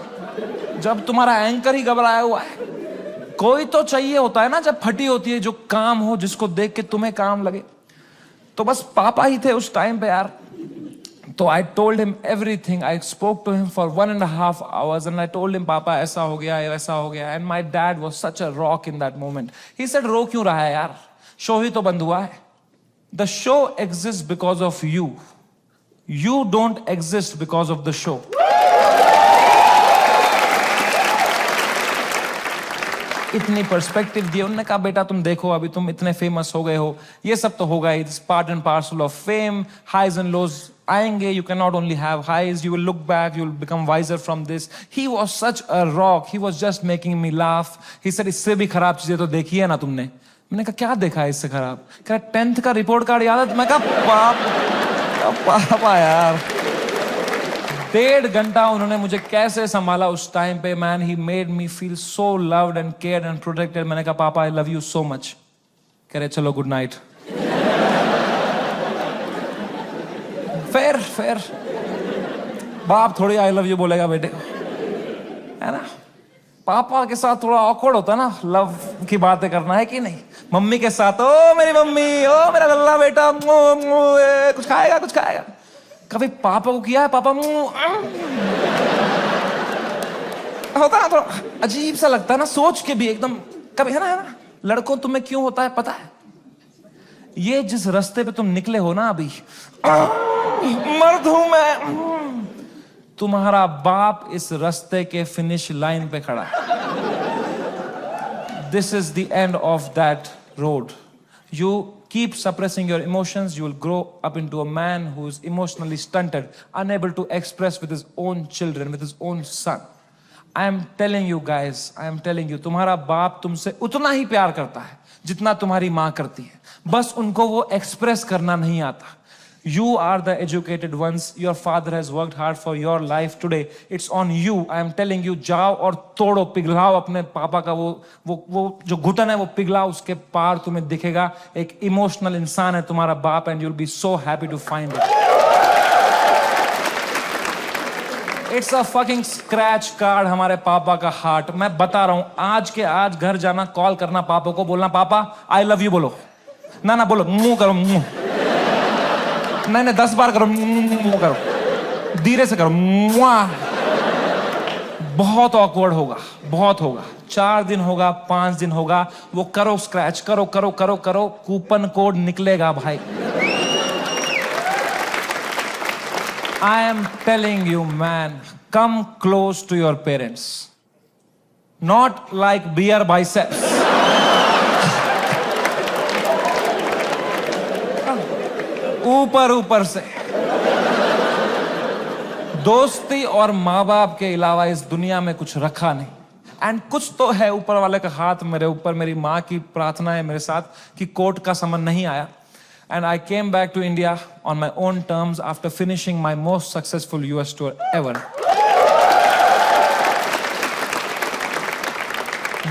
जब तुम्हारा एंकर ही घबराया हुआ है। कोई तो चाहिए होता है ना जब फटी होती है, जो काम हो, जिसको देख के तुम्हें काम लगे। तो बस पापा ही थे उस टाइम पे यार। तो I told him everything. I spoke to him for 1.5 hours and I told him पापा ऐसा हो गया, वैसा हो गया। And my dad was such a rock in that moment. He said रो क्यों रहा है यार, शो ही तो बंद हुआ है. The show exist because of you. You don't exist because of the show. इतनी पर्सपेक्टिव दी. उन्होंने कहा बेटा तुम देखो अभी तुम इतने फेमस हो गए हो, ये सब तो होगा, it's part and parcel of fame. Highs and lows आएंगे. You can not only have highs, you will look back, you will become wiser from this. He was such a rock. He was just making me laugh. He said इससे भी खराब चीजें तो देखी है ना तुमने. मैंने कहा क्या देखा है इससे खराब? कहा 10th का रिपोर्ट कार्ड याद है? मैं कहा पापा यार. 1.5 घंटा उन्होंने मुझे कैसे संभाला उस टाइम पे. Man he made me feel so loved and cared and protected. मैंने कहा पापा I love you so much. कह रहे चलो गुड नाइट. फिर बाप थोड़ी आई लव यू बोलेगा बेटे को, है ना. पापा के साथ थोड़ा ऑकवर्ड होता ना लव की बातें करना, है कि नहीं. मम्मी के साथ ओ मेरी मम्मी, ओ मेरा लल्ला बेटा, कुछ खाएगा कुछ खाएगा. कभी पापा को किया है पापा होता ना थोड़ा अजीब सा लगता है ना, सोच के भी एकदम कभी, है ना. लड़कों तुम्हें क्यों होता है पता है? ये जिस रास्ते पे तुम निकले हो ना अभी, मर्द हूं मैं, तुम्हारा बाप इस रास्ते के फिनिश लाइन पे खड़ा है. This is the end of that road. You keep suppressing your emotions, you will grow up into a man who is emotionally stunted, unable to express with his own children, with his own son. I am telling you guys, I am telling you, तुम्हारा बाप तुमसे उतना ही प्यार करता है जितना तुम्हारी माँ करती है. बस उनको वो एक्सप्रेस करना नहीं आता. You are the educated ones. Your father has worked hard for your life today. It's on you. I am telling you, जाओ और तोड़ो, पिघलाओ अपने पापा का वो जो घुटन है वो पिघलाओ. उसके पार तुम्हें दिखेगा एक इमोशनल इंसान है तुम्हारा बाप, and you'll be so happy to find it. It's a fucking scratch card हमारे पापा का हार्ट. मैं बता रहा हूं, आज के आज घर जाना, कॉल करना पापा को, बोलना पापा आई लव यू बोलो. ना बोलो, मुंह करो, मुंह नहीं 10 बार करो, मुंह करो, धीरे से करो. बहुत ऑकवर्ड होगा, बहुत होगा. 4 दिन होगा, 5 दिन होगा, वो करो, स्क्रैच करो करो करो करो, कूपन कोड निकलेगा भाई. I am telling you man, come close to your parents, not like Beer Biceps. ऊपर से. दोस्ती और माँ बाप के अलावा इस दुनिया में कुछ रखा नहीं. एंड कुछ तो है ऊपर वाले का हाथ मेरे ऊपर. मेरी माँ की प्रार्थना है मेरे साथ कि कोर्ट का समन नहीं आया. And I came back to India on my own terms after finishing my most successful US tour ever.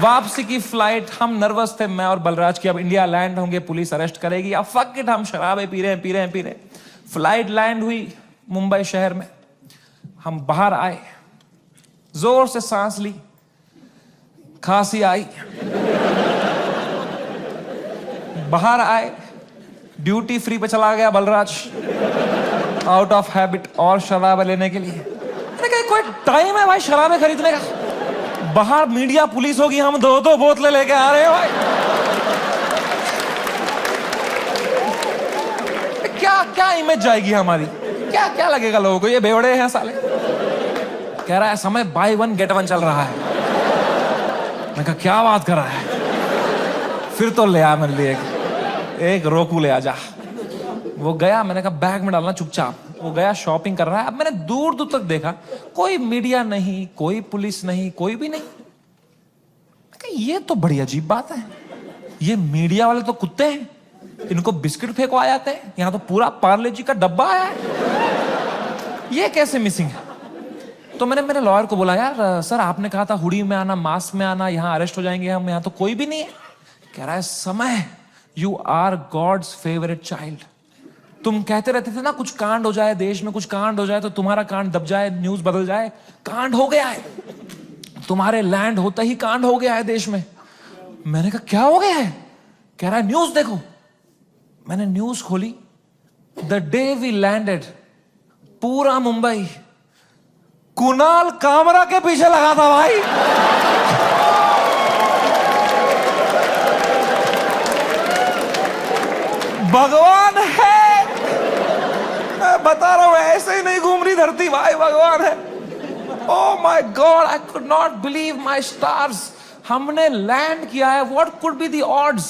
वापसी की फ्लाइट, हम नर्वस थे मैं और बलराज की, अब इंडिया लैंड होंगे, पुलिस अरेस्ट करेगी, अब फक इट, हम शराबे पी रहे हैं. फ्लाइट लैंड हुई मुंबई शहर में. हम बाहर आए, जोर से सांस ली, खांसी आई. बाहर आए, ड्यूटी फ्री पे चला गया बलराज, आउट ऑफ हैबिट, और शराब लेने के लिए. मैंने कहा कोई टाइम है भाई शराबे खरीदने का? बाहर मीडिया पुलिस होगी, हम 2-2 बोतलें लेके आ रहे हैं भाई. क्या इमेज जाएगी हमारी? क्या लगेगा लोगों को, ये बेवड़े हैं साले. कह रहा है समय बाय 1 गेट 1 चल रहा है. मैं कहा क्या बात कर रहा है? फिर तो ले आ मेरे लिए एक रोकू, ले आ जा. वो गया, मैंने कहा बैग में डालना चुपचाप. वो गया, शॉपिंग कर रहा है. अब मैंने दूर दूर तक देखा, कोई मीडिया नहीं, कोई पुलिस नहीं, कोई भी नहीं. ये तो बड़ी अजीब बात है. ये मीडिया वाले तो कुत्ते हैं, इनको बिस्किट फेंको आ जाते हैं, यहां तो पूरा पार्ले जी का डब्बा आया है. ये कैसे मिसिंग है? तो मैंने मेरे लॉयर को बोला, यार सर आपने कहा था हुडी में आना, मास्क में आना, यहां अरेस्ट हो जाएंगे हम, यहां तो कोई भी नहीं है. कह रहा है Samay, you are God's favourite child. तुम कहते रहते थे ना कुछ कांड हो जाए देश में, कुछ कांड हो जाए तो तुम्हारा कांड दब जाए, न्यूज बदल जाए. कांड हो गया है, तुम्हारे लैंड होता ही कांड हो गया है देश में. मैंने कहा क्या हो गया है? कह रहा है न्यूज देखो. मैंने न्यूज खोली. द डे वी लैंडेड, पूरा मुंबई कुणाल कामरा के पीछे लगा था भाई. भगवान है, मैं बता रहा हूं, ऐसे ही नहीं घूम रही धरती भाई, भगवान है। Oh my God, I could not believe my stars. हमने लैंड किया है। What could be the odds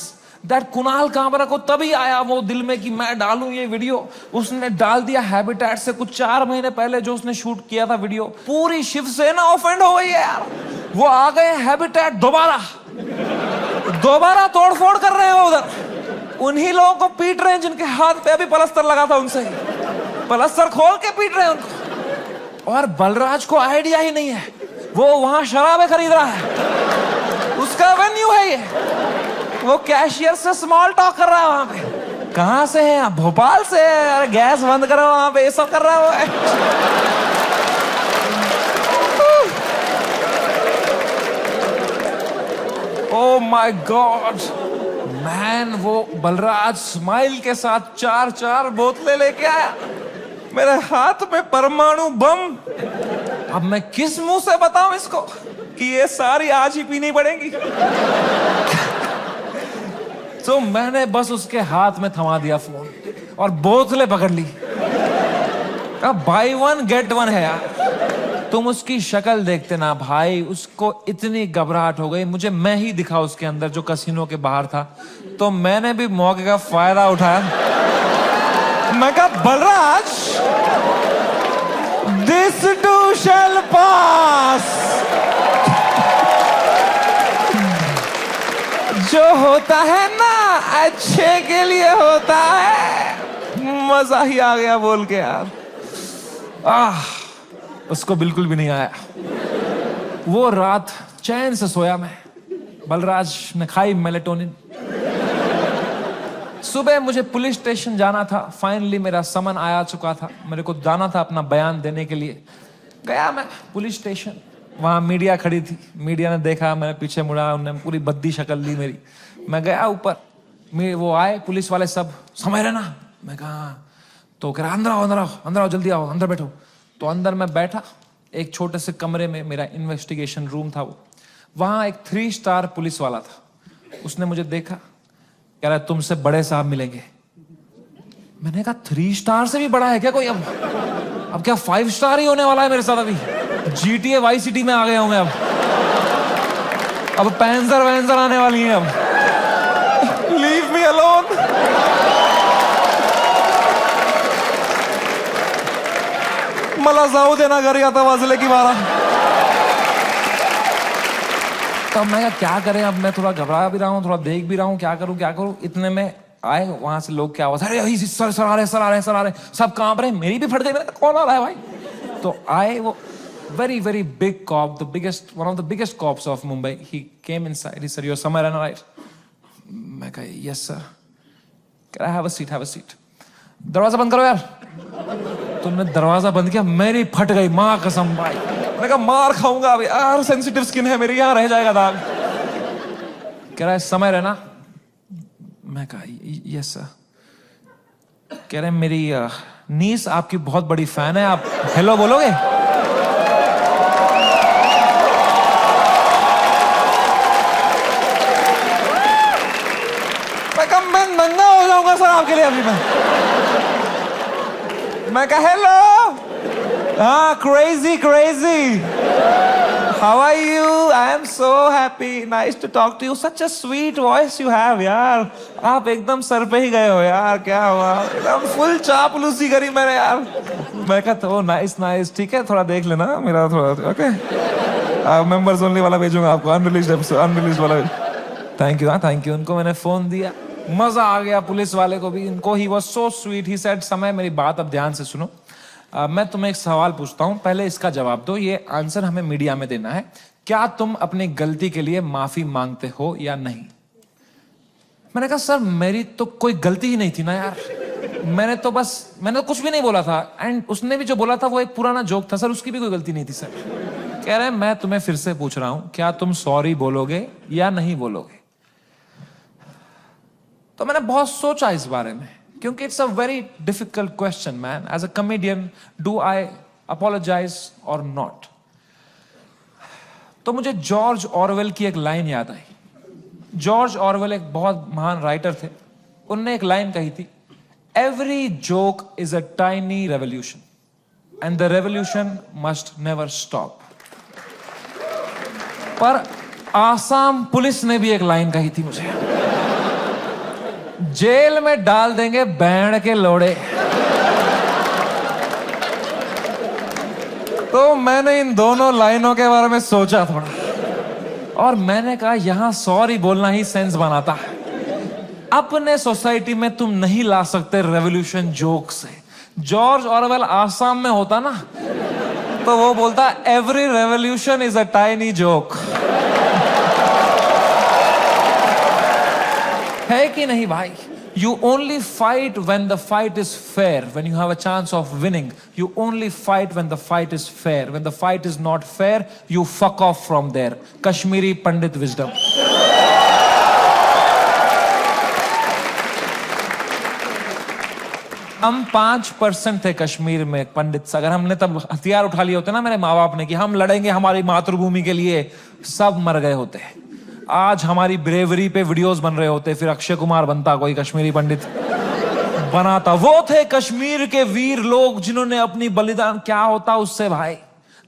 that Kunal Kamra को तभी आया वो दिल में कि मैं डालूं ये वीडियो। उसने डाल दिया हैबिटेट से कुछ 4 महीने पहले जो उसने शूट किया था वीडियो। पूरी शिवसेना ऑफेंड हो गई है यार। वो आ गए हैबिटेट दोबारा तोड़फोड़ कर रहे हैं उधर। उन्हीं लोगों को पीट रहे हैं जिनके हाथ पे अभी पलस्तर लगा था, उनसे पलस्तर खोल के पीट रहे हैं उनको। और बलराज को आइडिया ही नहीं है, वो वहां शराबें खरीद रहा है, उसका वेन्यू है ये। वो कैशियर से स्मॉल टॉक कर रहा है वहां पे। कहां से है आप? भोपाल से है। अरे गैस बंद करो, वहां पे ये सब कर रहा है वो है। Oh my God, मैन, वो बलराज स्माइल के साथ 4 बोतलें लेके आया। मेरे हाथ में परमाणु बम। अब मैं किस मुंह से बताऊं इसको कि ये सारी आज ही पीनी पड़ेगी। तो मैंने बस उसके हाथ में थमा दिया फोन और बोतलें पकड़ ली। अब बाय 1 गेट 1 है यार। तुम उसकी शक्ल देखते ना भाई, उसको इतनी घबराहट हो गई। मुझे मैं ही दिखा उसके अंदर जो कैसीनो के बाहर था, तो मैंने भी मौके का फायदा उठाया। मैं कहा, बलराज, दिस टू शैल पास। जो होता है ना अच्छे के लिए होता है। मजा ही आ गया बोल के यार। उसको बिल्कुल भी नहीं आया। वो रात चैन से सोया मैं। बलराज ने खाई मेलेटोनिन। सुबह मुझे पुलिस स्टेशन जाना था। फाइनली मेरा समन आया चुका था। मेरे को जाना था अपना बयान देने के लिए। गया मैं पुलिस स्टेशन। वहां मीडिया खड़ी थी। मीडिया ने देखा, मैंने पीछे मुड़ा, उन्होंने पूरी बद्दी शक्ल ली मेरी। मैं गया ऊपर, वो आए पुलिस वाले सब, समझ रहे ना? मैं कहा, तो कह रहा अंदर आओ जल्दी आओ, अंदर बैठो। तो अंदर मैं बैठा एक छोटे से कमरे में। मेरा इन्वेस्टिगेशन रूम था वो। वहां एक 3 स्टार पुलिस वाला था। उसने मुझे देखा, कह रहा तुमसे बड़े साहब मिलेंगे। मैंने कहा 3 स्टार से भी बड़ा है क्या कोई? अब क्या 5 स्टार ही होने वाला है मेरे साथ? अभी GTA वाई सिटी में आ गया हूं मैं। अब पैंजर आने वाली है। अब लीव मी अलोन। मला जाऊ देना घरी, आता वाजले की 12। तब मैं क्या करें? अब मैं थोड़ा घबरा भी रहा हूँ, थोड़ा देख भी रहा हूँ, क्या करूँ। इतने में आए वहां से लोग, क्या आवाज, अरे सर आ रहे, सब कांप रहे। मेरी भी फट गई। कौन आ रहा है भाई? तो आए वो very big cop, one of the biggest cops of Mumbai. He came inside. He said, "You're somewhere in right?" मैं कहा, "Yes sir." Can I have a seat? दरवाजा बंद करो यार। तुमने दरवाजा बंद किया, मेरी फट गई माँ कसम भाई। मैंने कहा मार खाऊंगा अभी यार, सेंसिटिव स्किन है मेरी, यहाँ रह जाएगा दाग। कह रहा है समय रहना। मैं कहा, "Yes sir." कह रहे मेरी नीस आपकी बहुत बड़ी फैन है, आप हेलो बोलोगे? मैं नंगा हो जाऊंगा सर आपके लिए अभी। मैं कहा हेलो। हाँ, crazy how are you? I am so happy, nice to talk to you, such a sweet voice you have यार। आप एकदम सर पे ही गए हो यार, क्या हुआ? एकदम फुल चापलूसी करी मैंने यार। मैं कहा तो नाइस, ठीक है, थोड़ा देख लेना मेरा थोड़ा, ओके। मेंबर्स ओनली वाला भेजूंगा आपको, अनरिलीज्ड वाला। Thank you. उनको मैंने फोन दिया, मजा आ गया पुलिस वाले को भी। इनको he was so sweet. He said, समय मेरी बात अब ध्यान से सुनो। मैं तुम्हें एक सवाल पूछता हूं, पहले इसका जवाब दो। ये आंसर हमें मीडिया में देना है। क्या तुम अपनी गलती के लिए माफी मांगते हो या नहीं? मैंने कहा सर मेरी तो कोई गलती ही नहीं थी ना यार। मैंने तो कुछ भी नहीं बोला था। एंड उसने भी जो बोला था वो एक पुराना जोक था सर, उसकी भी कोई गलती नहीं थी सर। कह रहे हैं मैं तुम्हें फिर से पूछ रहा हूं, क्या तुम सॉरी बोलोगे या नहीं बोलोगे? तो मैंने बहुत सोचा इस बारे में, क्योंकि it's a very difficult question man. As a comedian, do I apologize और नॉट? तो मुझे जॉर्ज ऑरवेल की एक लाइन याद आई। जॉर्ज ऑरवेल एक बहुत महान राइटर थे। उनने एक लाइन कही थी, every joke is a tiny revolution and the revolution must never stop. पर आसाम पुलिस ने भी एक लाइन कही थी मुझे, जेल में डाल देंगे बैंड के लोड़े। तो मैंने इन दोनों लाइनों के बारे में सोचा थोड़ा और मैंने कहा यहां सॉरी बोलना ही सेंस बनाता है। अपने सोसाइटी में तुम नहीं ला सकते रेवोल्यूशन जोक से। जॉर्ज ऑरवेल आसाम में होता ना तो वो बोलता every revolution is a tiny joke. है कि नहीं भाई? You only fight when the fight is fair, when you have a chance of winning. You only fight when the fight is fair. When the fight is not fair, you fuck off from there. Kashmiri Pandit wisdom. हम 5% थे कश्मीर में पंडित। अगर हमने तब हथियार उठा लिए होते ना मेरे माँ बाप ने कि हम लड़ेंगे हमारी मातृभूमि के लिए, सब मर गए होते। आज हमारी ब्रेवरी पे वीडियोस बन रहे होते, फिर अक्षय कुमार बनता, कोई कश्मीरी पंडित बनाता। वो थे कश्मीर के वीर लोग जिन्होंने अपनी बलिदान। क्या होता उससे भाई?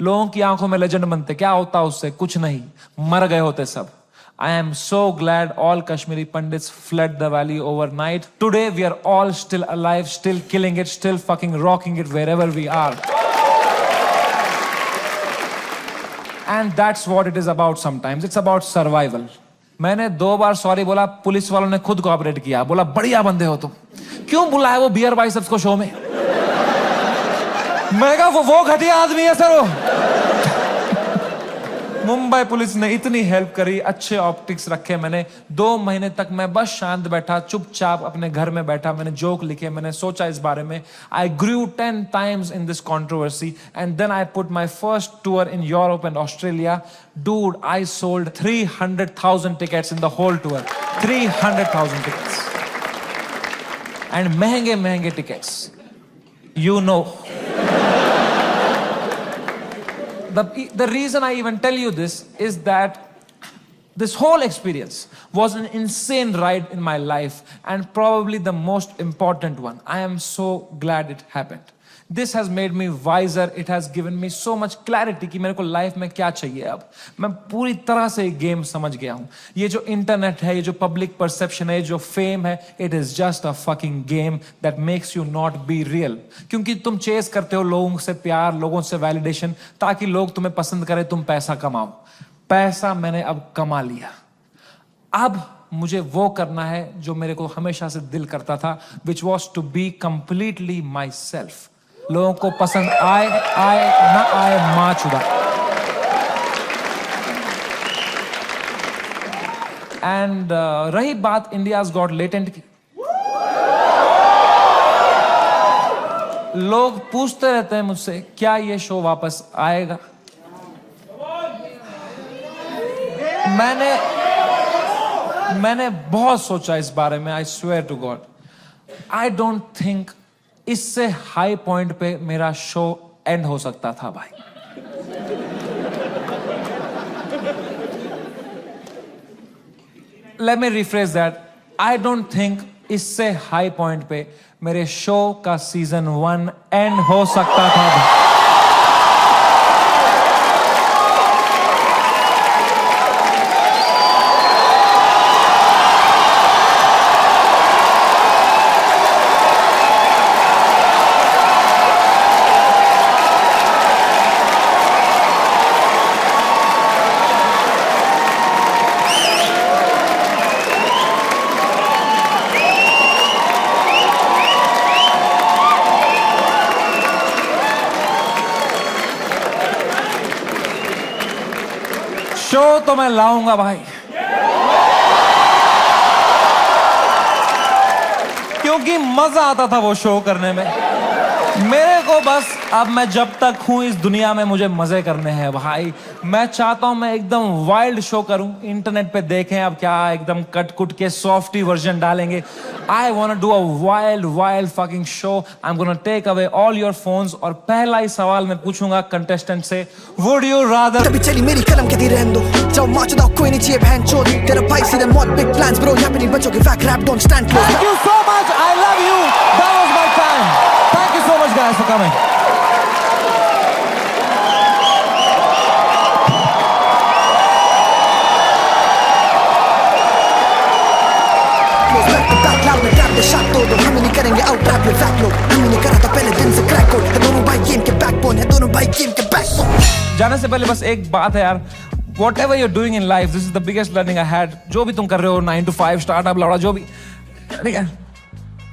लोगों की आंखों में लेजेंड बनते, क्या होता उससे? कुछ नहीं, मर गए होते सब। I am so glad all Kashmiri Pandits fled the valley overnight. Today we are all still alive, still killing it, still fucking rocking it wherever we are. And that's what it is about sometimes. It's about survival. मैंने 2 बार सॉरी बोला, पुलिस वालों ने खुद कोऑपरेट किया, बोला बढ़िया बंदे हो तुम, क्यों बुलाया वो बियर बाइसेप्स को शो में? मैं कहा वो घटिया आदमी है सर वो। मुंबई पुलिस ने इतनी हेल्प करी, अच्छे ऑप्टिक्स रखे मैंने। 2 महीने तक मैं बस शांत बैठा, चुपचाप अपने घर में बैठा, मैंने जोक लिखे, मैंने सोचा इस बारे में। I grew 10 times in this controversy and then I put my first tour in Europe and Australia. Dude, I sold 300,000 tickets in the whole tour. 300,000 tickets. And महंगे tickets. You know. The reason I even tell you this is that this whole experience was an insane ride in my life and probably the most important one. I am so glad it happened. This has made me wiser. It has given me so much clarity कि मेरे को लाइफ में क्या चाहिए। अब मैं पूरी तरह से गेम समझ गया हूँ। ये जो इंटरनेट है, ये जो पब्लिक परसेप्शन है, जो फेम है, it is just a fucking game that makes you not be real. क्योंकि तुम चेस करते हो लोगों से प्यार, लोगों से वैलिडेशन, ताकि लोग तुम्हें पसंद करें, तुम पैसा कमाओ। पैसा मैंने अब कमा लिया। अब मुझे वो करना है जो मेरे को हमेशा से दिल करता था, which was to be completely myself. लोगों को पसंद आए ना आए, मां चुदा। एंड रही बात इंडियाज गॉट लेटेंट की, लोग पूछते रहते हैं मुझसे क्या ये शो वापस आएगा। मैंने बहुत सोचा इस बारे में। I swear to God, I don't think इससे हाई पॉइंट पे मेरा शो एंड हो सकता था भाई। Let me rephrase that, I don't think इससे हाई पॉइंट पे मेरे शो का सीजन 1 एंड हो सकता था भाई। शो तो मैं लाऊंगा भाई, क्योंकि मजा आता था वो शो करने में। मेरे को बस अब मैं जब तक हूं इस दुनिया में मुझे मजे करने हैं भाई। मैं चाहता हूं मैं एकदम वाइल्ड शो करूं, इंटरनेट पे देखें अब क्या एकदम कट कुट के सॉफ्टी वर्जन डालेंगे। I want to do a wild fucking show. I am gonna take away all your phones और पहला ही सवाल मैं पूछूंगा कंटेस्टेंट से, वुड यू रादर। तभी चली मेरी कलम के रहने दो, जाओ माचो दाओ कोई नहीं चाहिए बहन चोद, तेरा भाई सीधे मौत बिग प्लान्स ब्रो, यहाँ पे नहीं बचोगे fake rap don't stand close. Thank you so much, I love you, that was my time, thank you so much guys for coming. हम नहीं करेंगे आउट रैप में फैक लोग, हम नहीं करा था पहले दिन से क्रैक कोड, दोनों भाई गेम के बैकबोन है, दोनों भाई गेम के बैकबोन। जाने से पहले बस एक बात है यार, whatever you're doing in life, this is the biggest learning I had. जो भी तुम कर रहे हो 9 to 5 स्टार्टअप लौड़ा जो भी, ठीक है,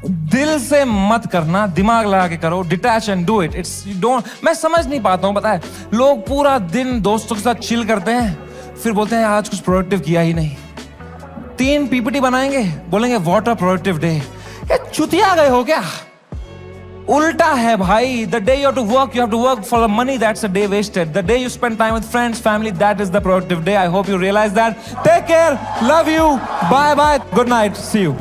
दिल से मत करना, दिमाग लगा के करो, detach and do it. It's you don't, मैं समझ नहीं पाता हूँ, पता है लोग पूरा दिन दोस्तों के साथ चिल करते हैं, फिर बोलते हैं आज कुछ प्रोडक्टिव किया ही नहीं, 3 पीपीटी बनाएंगे, बोलेंगे व्हाट अ प्रोडक्टिव डे। ये चुतिया गए हो क्या? उल्टा है भाई। The day you have to work for the money, that's a day wasted. The day you spend time with friends family, that is the productive day. I hope you realize that. Take care, love you, bye bye, good night, see you.